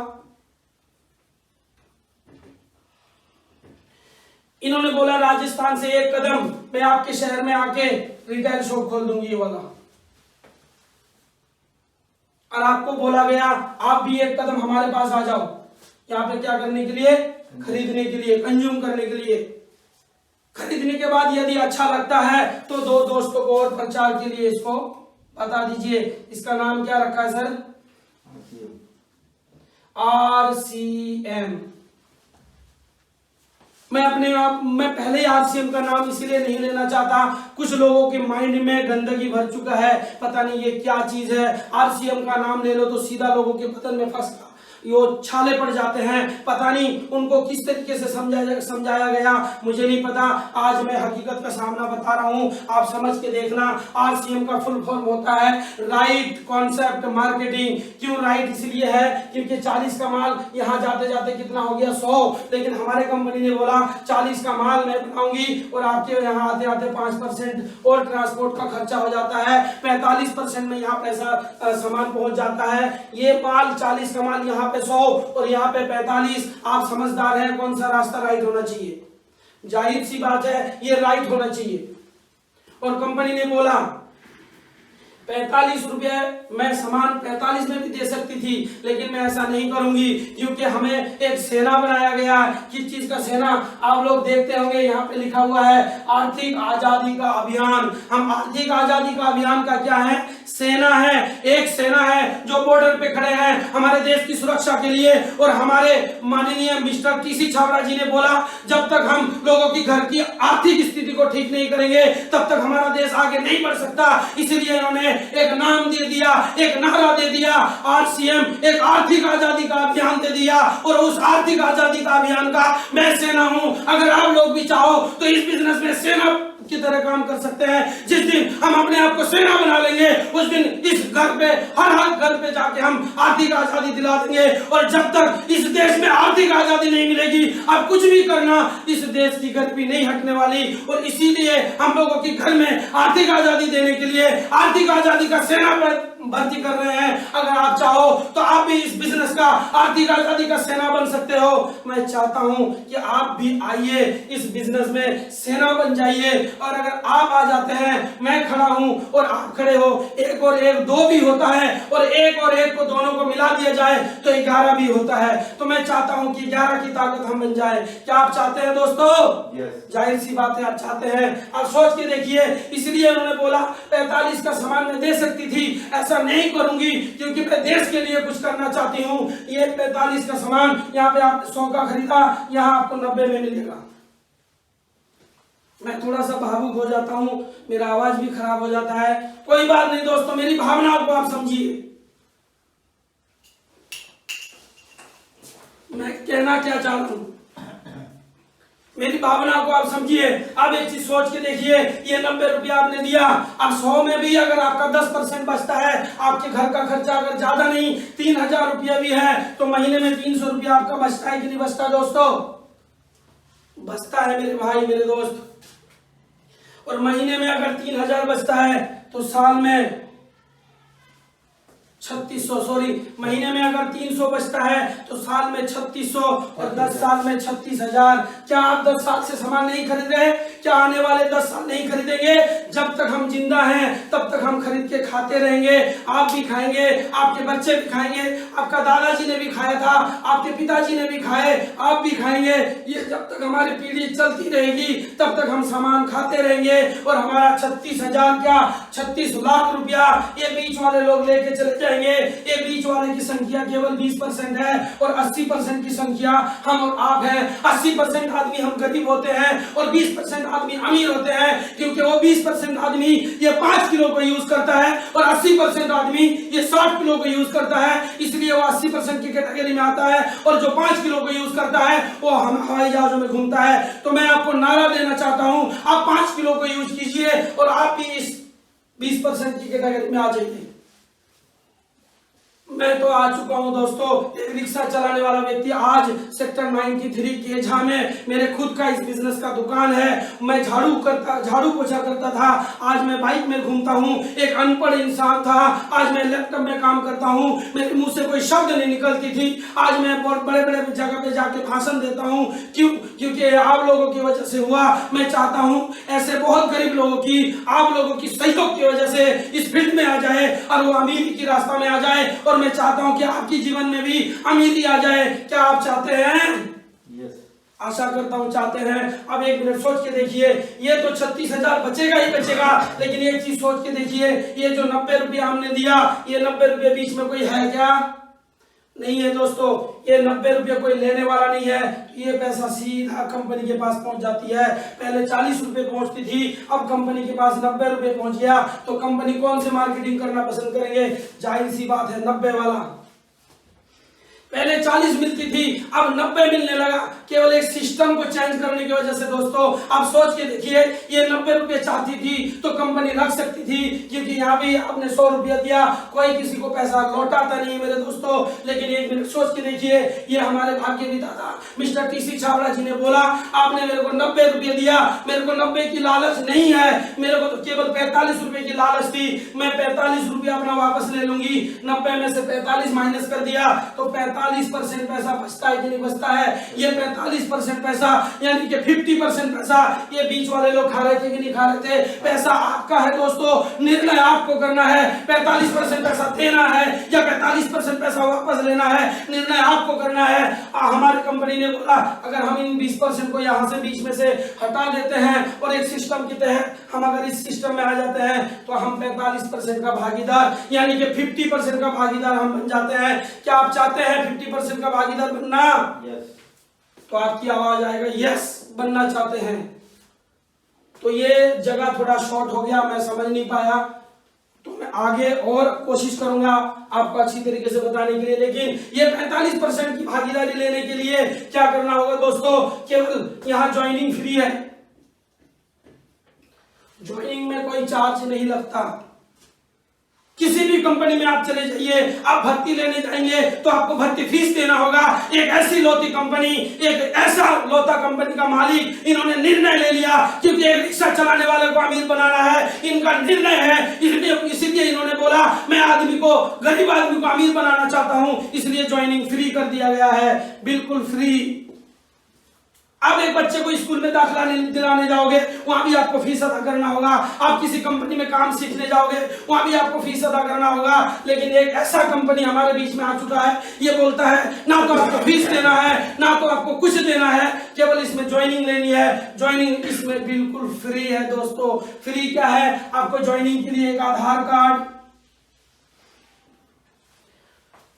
इन्होंने बोला राजस्थान से 1 कदम मैं आपके शहर में आके रिटेल शॉप खोल दूंगी ये वाला। और आपको बोला गया आप भी 1 कदम हमारे पास आ जाओ, यहाँ पे क्या करने के लिए? खरीदने के लिए, कंज्यूम करने के लिए। खरीदने के बाद यदि अच्छा लगता है तो 2 दोस्तों को और प्रचार के लिए इसको बता दीजिए। इसका नाम क्या रखा है सर? RCM। मैं पहले ही RCM का नाम इसलिए नहीं लेना चाहता, कुछ लोगों के माइंड में गंदगी भर चुका है, पता नहीं ये क्या चीज है। RCM का नाम ले लो तो सीधा लोगों के बदन में यो छाले पड़ जाते हैं। पता नहीं उनको किस तरीके से समझाया गया, मुझे नहीं पता। आज मैं हकीकत का सामना बता रहा हूं, आप समझ के देखना। RCM का फुल फॉर्म होता है राइट कॉन्सेप्ट मार्केटिंग। क्यों राइट इसलिए है क्योंकि 40 का माल यहाँ जाते जाते कितना हो गया 100, लेकिन हमारे कंपनी ने बोला 40 का माल मैं बनाऊंगी और आपके यहाँ आते आते 5% और ट्रांसपोर्ट का खर्चा हो जाता है, 45% में यहाँ पैसा सामान पहुंच जाता है। ये माल 40 का माल यहाँ पे 100 और यहाँ पे 45। आप समझदार हैं, कौन सा रास्ता राइट होना चाहिए? जाहिर सी बात है ये राइट होना चाहिए। और कंपनी ने बोला 45 रुपए मैं सामान 45 में भी दे सकती थी, लेकिन मैं ऐसा नहीं करूंगी क्योंकि हमें एक सेना बनाया गया है। किस चीज का सेना? आप लोग देखते होंगे यहाँ पे लिखा हुआ है आर्थिक आजादी का अभियान। हम आर्थिक आजादी का अभियान का क्या है? सेना है। एक सेना है जो बॉर्डर पे खड़े हैं हमारे देश की सुरक्षा के लिए। और हमारे माननीय मिस्टर TC छाबड़ा जी ने बोला जब तक हम लोगों की घर की आर्थिक स्थिति को ठीक नहीं करेंगे तब तक हमारा देश आगे नहीं बढ़ सकता। इसीलिए उन्होंने एक नाम दे दिया, एक नारा दे दिया, RCM, एक आर्थिक आजादी का अभियान दे दिया। और उस आर्थिक आजादी का अभियान का मैं सेना हूं। अगर आप लोग भी चाहो तो इस बिजनेस में सेना की तरह काम कर सकते हैं। जिस दिन हम अपने आप को सेना बना लेंगे उस दिन इस घर पे हर घर पे जाके हम आर्थिक आजादी दिला देंगे। और जब तक इस देश में आर्थिक आजादी नहीं मिलेगी आप कुछ भी करना, इस देश की गरीबी नहीं हटने वाली। और इसीलिए हम लोगों की घर में आर्थिक आजादी देने के लिए आर्थिक आजादी का सेना पर भर्ती कर रहे हैं। अगर आप चाहो तो आप भी इस बिजनेस का आर्थिक आजादी का सेना बन सकते हो। मैं चाहता हूं कि आप भी आइए इस बिजनेस में सेना बन जाइए। और अगर आप आ जाते हैं, मैं खड़ा हूं और आप खड़े हो, 1 और 1 2 भी होता है और 1 और 1 को दोनों को मिला दिया जाए तो 11 भी होता है। तो मैं चाहता हूं कि 11 की ताकत हम बन जाए। क्या आप चाहते हैं दोस्तों? जाहिर सी बात है आप चाहते हैं। आप सोच के देखिए, इसलिए उन्होंने बोला 45 का सामान मैं दे सकती थी, ऐसा नहीं करूंगी क्योंकि मैं देश के लिए कुछ करना चाहती हूं। ये 45 का सामान यहाँ पे आप 100 का खरीदा, यहाँ आपको 90 में मिलेगा। मैं थोड़ा सा भावुक हो जाता हूं, मेरा आवाज भी खराब हो जाता है, कोई बात नहीं दोस्तों, मेरी भावनाओं को आप समझिए। मैं कहना क्या चाह रहा हूं, मेरी भावना को आप समझिए। अब एक चीज सोच के देखिए, ये 90 रुपया आपने दिया, अब 100 में भी अगर आपका 10% बचता है, आपके घर का खर्चा अगर ज्यादा नहीं 3000 रुपया भी है तो महीने में 300 रुपया आपका बचता है कि नहीं बचता दोस्तों? बचता है मेरे भाई मेरे दोस्त। और महीने में अगर 3000 बचता है तो साल में 3600, सॉरी, महीने में अगर 300 बचता है तो साल में 3600 और 10 साल में 36000। क्या आप 10 साल से सामान नहीं खरीद रहे? क्या आने वाले 10 साल नहीं खरीदेंगे? जब तक हम जिंदा हैं तब तक हम खरीद के खाते रहेंगे। आप भी खाएंगे, आपके बच्चे भी खाएंगे, आपका दादाजी ने भी खाया था, आपके पिताजी ने भी खाए, आप भी खाएंगे। ये जब तक हमारी पीढ़ी चलती रहेगी तब तक हम सामान खाते रहेंगे। और हमारा 36,000 क्या 36 लाख रुपया ये बीच वाले लोग लेके चले जाएंगे। ये बीच वाले की संख्या केवल 20% है और 80% की संख्या हम और आप हैं। 80% आदमी हम गरीब होते हैं और 20% आदमी अमीर होते हैं, क्योंकि वो 20% आदमी ये 5 किलो को यूज करता है और 80% आदमी ये 60 किलो को यूज करता है, इसलिए वो 80% की कैटेगरी में आता है। और जो 5 किलो को यूज करता है वो हम हवाई जहाजों में घूमता है। तो मैं आपको नारा देना चाहता हूं, आप 5 किलो को यूज कीजिए और आप भी इस 20% की कैटेगरी में आ जाइए। मैं तो आ चुका हूं दोस्तों, एक रिक्शा चलाने वाला व्यक्ति। आज सेक्टर 93 केझा में मेरे खुद का इस बिजनेस का दुकान है। मैं झाड़ू पोछा करता था, आज मैं बाइक में घूमता हूं। एक अनपढ़ इंसान था, आज मैं लैपटॉप में काम करता हूं। मेरे मुंह से कोई शब्द नहीं निकलती थी, आज मैं बहुत बड़े बड़े जगह पे जाके भाषण देता हूं। क्यों? क्योंकि आप लोगों की वजह से हुआ। मैं चाहता हूं ऐसे बहुत गरीब लोगों की, आप लोगों की सहयोग की वजह से इस फील्ड में आ जाए और वो अमीरी की रास्ता में आ जाए। और मैं चाहता हूं कि आपके जीवन में भी अमीरी आ जाए। क्या आप चाहते हैं? yes. आशा करता हूं चाहते हैं। अब एक मिनट सोच के देखिए, ये तो 36,000 बचेगा ही बचेगा, लेकिन एक चीज सोच के देखिए, ये जो 90 रुपया हमने दिया, ये 90 रुपये बीच में कोई है क्या? नहीं है दोस्तों। ये 90 रुपये कोई लेने वाला नहीं है, ये पैसा सीधा कंपनी के पास पहुंच जाती है। पहले 40 रुपये पहुंचती थी, अब कंपनी के पास 90 रुपये पहुंच गया। तो कंपनी कौन से मार्केटिंग करना पसंद करेंगे? जाहिर सी बात है 90 वाला। पहले 40 मिलती थी, अब 90 मिलने लगा, केवल एक सिस्टम को चेंज करने की वजह से। दोस्तों आप सोच के देखिए, ये 90 रुपए चाहती थी तो कंपनी रख सकती थी, क्योंकि यहाँ भी आपने 100 रुपया दिया, कोई किसी को पैसा लौटाता नहीं मेरे दोस्तों। लेकिन एक मिनट सोच के देखिए, ये हमारे भाग्य विधाता मिस्टर टीसी छाबड़ा जी ने बोला, आपने मेरे को 90 रुपये दिया, मेरे को 90 की लालच नहीं है, मेरे को तो केवल 45 रुपए की लालच थी, मैं 45 रुपया अपना वापस ले लूंगी। 90 में से 45 माइनस कर दिया तो 45% पैसा बचता है कि नहीं बचता है? ये 45% पैसा यानी कि 50% पैसा ये बीच वाले लोग खा रहे थे कि नहीं खा रहे थे? पैसा आपका है दोस्तों, निर्णय आपको करना है, 45% पैसा देना है या 45% पैसा वापस लेना है, निर्णय आपको करना है। हमारी कंपनी ने बोला, अगर हम इन 20% को यहाँ से बीच में से हटा देते हैं और एक सिस्टम के तहत हम अगर इस सिस्टम में आ जाते हैं तो हम 45% का भागीदार यानी कि 50% का भागीदार हम बन जाते हैं। क्या आप चाहते हैं 50% का भागीदार बनना? यस। तो आपकी आवाज आएगा यस, बनना चाहते हैं। तो ये जगह थोड़ा शॉर्ट हो गया, मैं समझ नहीं पाया, तो मैं आगे और कोशिश करूंगा आपको अच्छी तरीके से बताने के लिए। लेकिन ये 45% की भागीदारी लेने के लिए क्या करना होगा दोस्तों? केवल यहाँ ज्वाइनिंग फ्री है, ज्वाइनिंग में कोई चार्ज नहीं लगता। किसी भी कंपनी में आप चले जाइए, आप भर्ती लेने जाएंगे तो आपको भर्ती फीस देना होगा। एक ऐसी लोती कंपनी, एक ऐसा लोता कंपनी का मालिक इन्होंने निर्णय ले लिया, क्योंकि एक रिक्शा चलाने वाले को अमीर बनाना है, इनका निर्णय है, इसलिए इन्होंने बोला मैं आदमी को, गरीब आदमी को अमीर बनाना चाहता हूं, इसलिए ज्वाइनिंग फ्री कर दिया गया है, बिल्कुल फ्री। आप एक बच्चे को स्कूल में दाखिला दिलाने जाओगे, वहां भी आपको फीस अदा करना होगा। आप किसी कंपनी में काम सीखने जाओगे, वहां भी आपको फीस अदा करना होगा। लेकिन एक ऐसा कंपनी हमारे बीच में आ चुका है, ये बोलता है ना तो आपको फीस देना है, ना तो आपको कुछ देना है, केवल इसमें ज्वाइनिंग लेनी है। ज्वाइनिंग इसमें बिल्कुल फ्री है दोस्तों। फ्री क्या है? आपको ज्वाइनिंग के लिए एक आधार कार्ड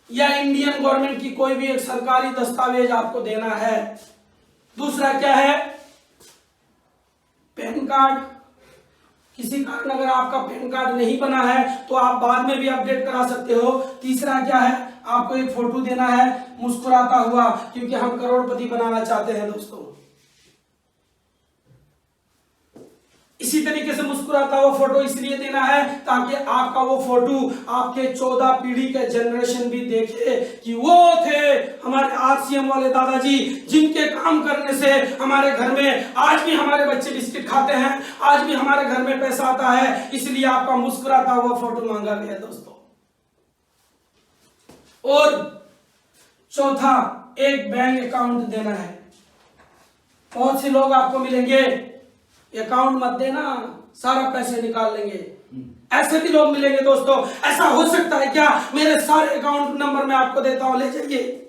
या इंडियन गवर्नमेंट की कोई भी एक सरकारी दस्तावेज आपको देना है। दूसरा क्या है? Pan card. किसी कारण अगर आपका पैन कार्ड नहीं बना है तो आप बाद में भी अपडेट करा सकते हो। तीसरा क्या है? आपको एक फोटो देना है मुस्कुराता हुआ, क्योंकि हम करोड़पति बनाना चाहते हैं दोस्तों। इसी तरीके से मुस्कुराता हुआ फोटो इसलिए देना है ताकि आपका वो फोटो आपके 14 पीढ़ी के जनरेशन भी देखे कि वो थे हमारे आरसीएम वाले दादाजी, जिनके काम करने से हमारे घर में आज भी हमारे बच्चे बिस्किट खाते हैं, आज भी हमारे घर में पैसा आता है। इसलिए आपका मुस्कुराता हुआ फोटो मांगा गया दोस्तों। और चौथा, एक बैंक अकाउंट देना है। बहुत से लोग आपको मिलेंगे, अकाउंट मत देना, सारा पैसे निकाल लेंगे, ऐसे भी लोग मिलेंगे दोस्तों। ऐसा हो सकता है क्या? मेरे सारे अकाउंट नंबर मैं आपको देता हूं, ले जाइए।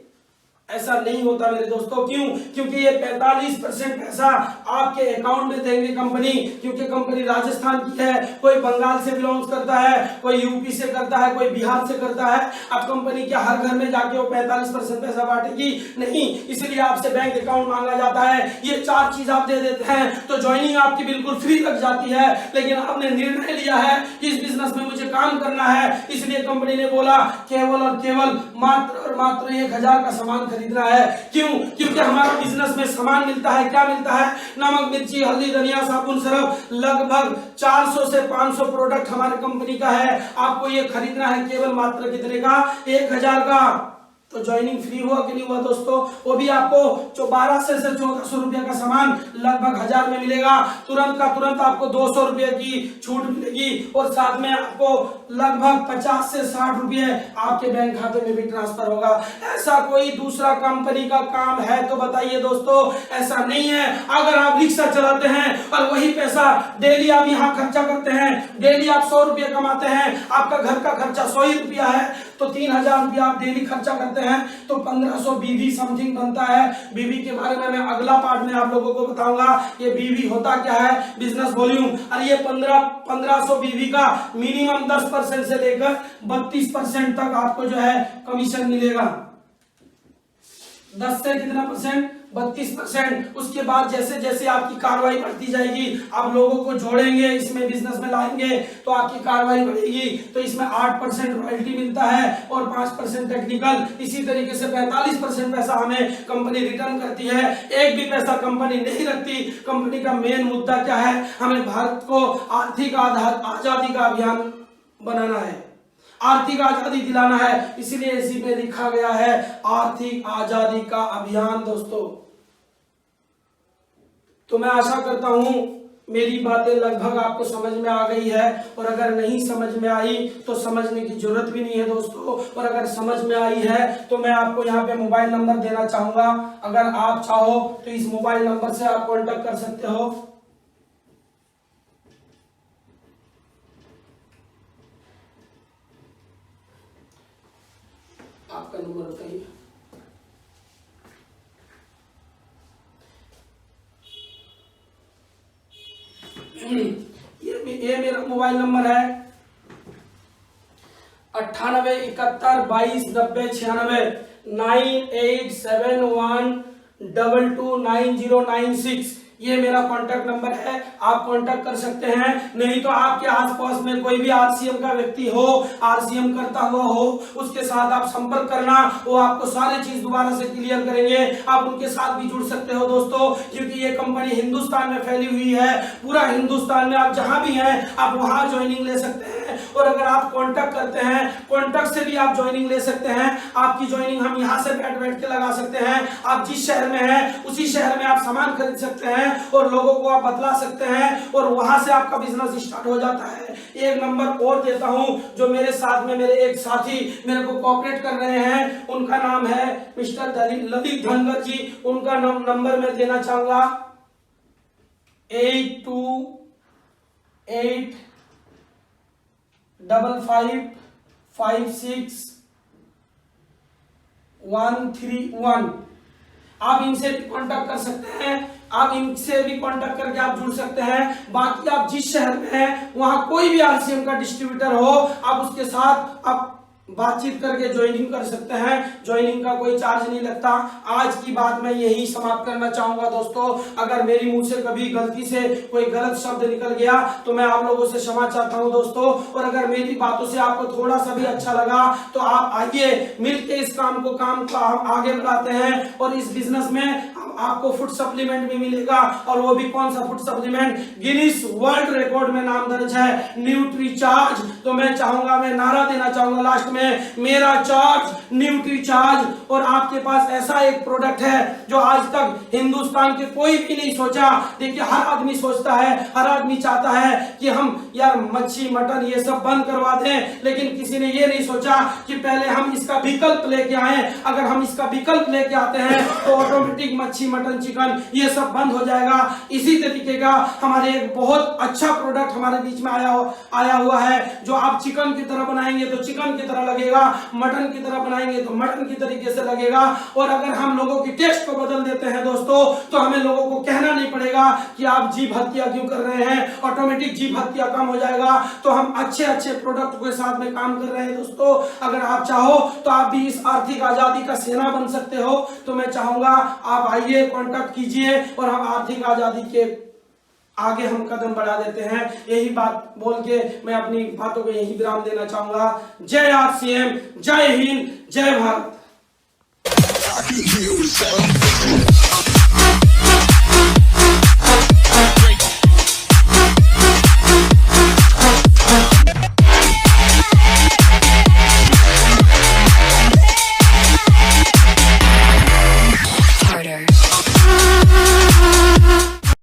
ऐसा नहीं होता मेरे दोस्तों। क्यों? क्योंकि ये 45% पैसा आपके अकाउंट में देंगे कंपनी, क्योंकि कंपनी राजस्थान की है, कोई बंगाल से बिलोंग करता है, कोई यूपी से करता है, कोई बिहार से करता है। अब कंपनी के हर घर में जाके वो 45% पैसा बांटेगी नहीं, इसलिए आपसे बैंक अकाउंट मांगा जाता है। ये 4 चीज आप दे देते हैं तो ज्वाइनिंग आपकी बिल्कुल फ्री लग जाती है। लेकिन आपने निर्णय लिया है कि इस बिजनेस में मुझे काम करना है, इसलिए कंपनी ने बोला केवल और केवल मात्र और मात्र 1000 का सामान खरीदना है। क्यों? क्योंकि हमारा बिजनेस में सामान मिलता है। क्या मिलता है? नमक, मिर्ची, हल्दी, धनिया, साबुन, सरफ, लगभग 400 से 500 प्रोडक्ट हमारी कंपनी का है। आपको ये खरीदना है केवल मात्र कितने का? 1000 का। तो ज्वाइनिंग फ्री हुआ कि नहीं हुआ दोस्तों? वो भी आपको 1200 से 1400 रुपए का सामान लगभग 1000 में मिलेगा। तुरंत का तुरंत आपको 200 रुपए की छूट मिलेगी और साथ में आपको लगभग 50 से 60 रुपए आपके बैंक खाते में भी ट्रांसफर होगा। ऐसा कोई दूसरा कंपनी का काम है तो बताइए दोस्तों। ऐसा नहीं है। अगर आप रिक्शा चलाते हैं और वही पैसा डेली आप यहाँ खर्चा करते हैं, डेली आप 100 रुपये कमाते हैं, आपका घर का खर्चा 100 ही रुपया है, तो 3000 रुपया आप डेली खर्चा करते हैं, तो 1500 बीवी समथिंग बनता है। बीवी के बारे में मैं अगला पार्ट में आप लोगों को बताऊंगा। ये बीवी होता क्या है, बिजनेस वॉल्यूम। और ये 1500 बीवी का मिनिमम 10% से लेकर 32% तक आपको जो है कमीशन मिलेगा। 10 से कितना परसेंट, 32%। उसके बाद जैसे जैसे आपकी कार्रवाई बढ़ती जाएगी, आप लोगों को जोड़ेंगे, इसमें बिजनेस में लाएंगे तो आपकी कार्रवाई बढ़ेगी, तो इसमें 8% रॉयल्टी मिलता है और 5% टेक्निकल। इसी तरीके से 45% पैसा हमें कंपनी रिटर्न करती है। एक भी पैसा कंपनी नहीं रखती। कंपनी का मेन मुद्दा क्या है, हमें भारत को आर्थिक आजादी का अभियान बनाना है, आर्थिक आजादी दिलाना है, इसलिए इसी में लिखा गया है आर्थिक आजादी का अभियान दोस्तों। तो मैं आशा करता हूं मेरी बातें लगभग आपको समझ में आ गई है, और अगर नहीं समझ में आई तो समझने की जरूरत भी नहीं है दोस्तों। और अगर समझ में आई है तो मैं आपको यहाँ पे मोबाइल नंबर देना चाहूंगा। अगर आप चाहो तो इस मोबाइल नंबर से आप कांटेक्ट कर सकते हो। आपका नंबर बताइए। ये मेरा मोबाइल नंबर है 9871229096 9871229096। ये मेरा कांटेक्ट नंबर है, आप कांटेक्ट कर सकते हैं। नहीं तो आपके आसपास में कोई भी आरसीएम का व्यक्ति हो, आरसीएम करता हुआ हो, उसके साथ आप संपर्क करना, वो आपको सारे चीज दोबारा से क्लियर करेंगे। आप उनके साथ भी जुड़ सकते हो दोस्तों, क्योंकि ये कंपनी हिंदुस्तान में फैली हुई है। पूरा हिंदुस्तान में आप जहां भी हैं आप वहां ज्वाइनिंग ले सकते हैं। और अगर आप कांटेक्ट करते हैं, कांटेक्ट से भी आप ज्वाइनिंग ले सकते हैं। आपकी ज्वाइनिंग हम यहां से बैठ के लगा सकते हैं। आप जिस शहर में हैं उसी शहर में आप सामान खरीद सकते हैं और लोगों को आप बतला सकते हैं, और वहां से आपका बिजनेस स्टार्ट हो जाता है। एक नंबर और देता हूं, जो मेरे साथ में मेरे एक साथी मेरे को कोऑपरेट कर रहे हैं, उनका नाम है मिस्टर ललित धनगर जी। उनका नंबर मैं देना चाहूंगा 8285556131। आप इनसे भी कांटेक्ट कर सकते हैं, आप इनसे भी कांटेक्ट करके आप जुड़ सकते हैं। बाकी आप जिस शहर में हैं वहां कोई भी आरसीएम का डिस्ट्रीब्यूटर हो, आप उसके साथ आप बातचीत करके ज्वाइनिंग कर सकते हैं। ज्वाइनिंग का कोई चार्ज नहीं लगता। आज की बात मैं यही समाप्त करना चाहूंगा दोस्तों। अगर मेरी मुंह से कभी गलती से कोई गलत शब्द निकल गया तो मैं आप लोगों से क्षमा चाहता हूं दोस्तों। और अगर मेरी बातों से आपको थोड़ा सा भी अच्छा लगा तो आप आइए, मिलके इस काम को हम आगे बढ़ाते हैं। और इस बिजनेस में आपको फूड सप्लीमेंट भी मिलेगा, और वो भी कौन सा food supplement, Guinness world record में नाम दर्ज है, न्यूट्रीचार्ज। तो मैं चाहूंगा, मैं नारा देना चाहूंगा लास्ट में, मेरा चार्ज न्यूट्रीचार्ज। और आपके पास ऐसा एक प्रोडक्ट है जो आज तक हिंदुस्तान के कोई भी नहीं सोचा। देखिए, हर आदमी सोचता है, हर आदमी चाहता है कि हम यार मच्छी मटन ये सब बंद करवा दें, लेकिन किसी ने ये नहीं सोचा कि पहले हम इसका विकल्प लेके आए। अगर हम इसका विकल्प लेके आते हैं तो ऑटोमेटिक मच्छी मटन चिकन ये सब बंद हो जाएगा। इसी तरीके का हमारे एक बहुत अच्छा प्रोडक्ट हमारे बीच में आया हुआ है, जो आप चिकन की तरह बनाएंगे तो चिकन की तरह लगेगा, मटन की तरह बनाएंगे तो मटन की तरीके से लगेगा। और अगर हम लोगों की टेस्ट को बदल देते हैं दोस्तों, तो हमें लोगों को कहना नहीं पड़ेगा कि आप जीभ हत्या क्यों कर रहे हैं, ऑटोमेटिक जीभ हत्या कम हो जाएगा। तो हम अच्छे प्रोडक्ट के साथ में काम कर रहे हैं दोस्तों। अगर आप चाहो तो आप भी इस आर्थिक आजादी का सेना बन सकते हो। तो मैं चाहूंगा आप आइए, कांटेक्ट कीजिए, और हम आर्थिक आजादी के आगे हम कदम बढ़ा देते हैं। यही बात बोल के मैं अपनी बातों को यही विराम देना चाहूंगा। जय आरसीएम, जय हिंद, जय भारत।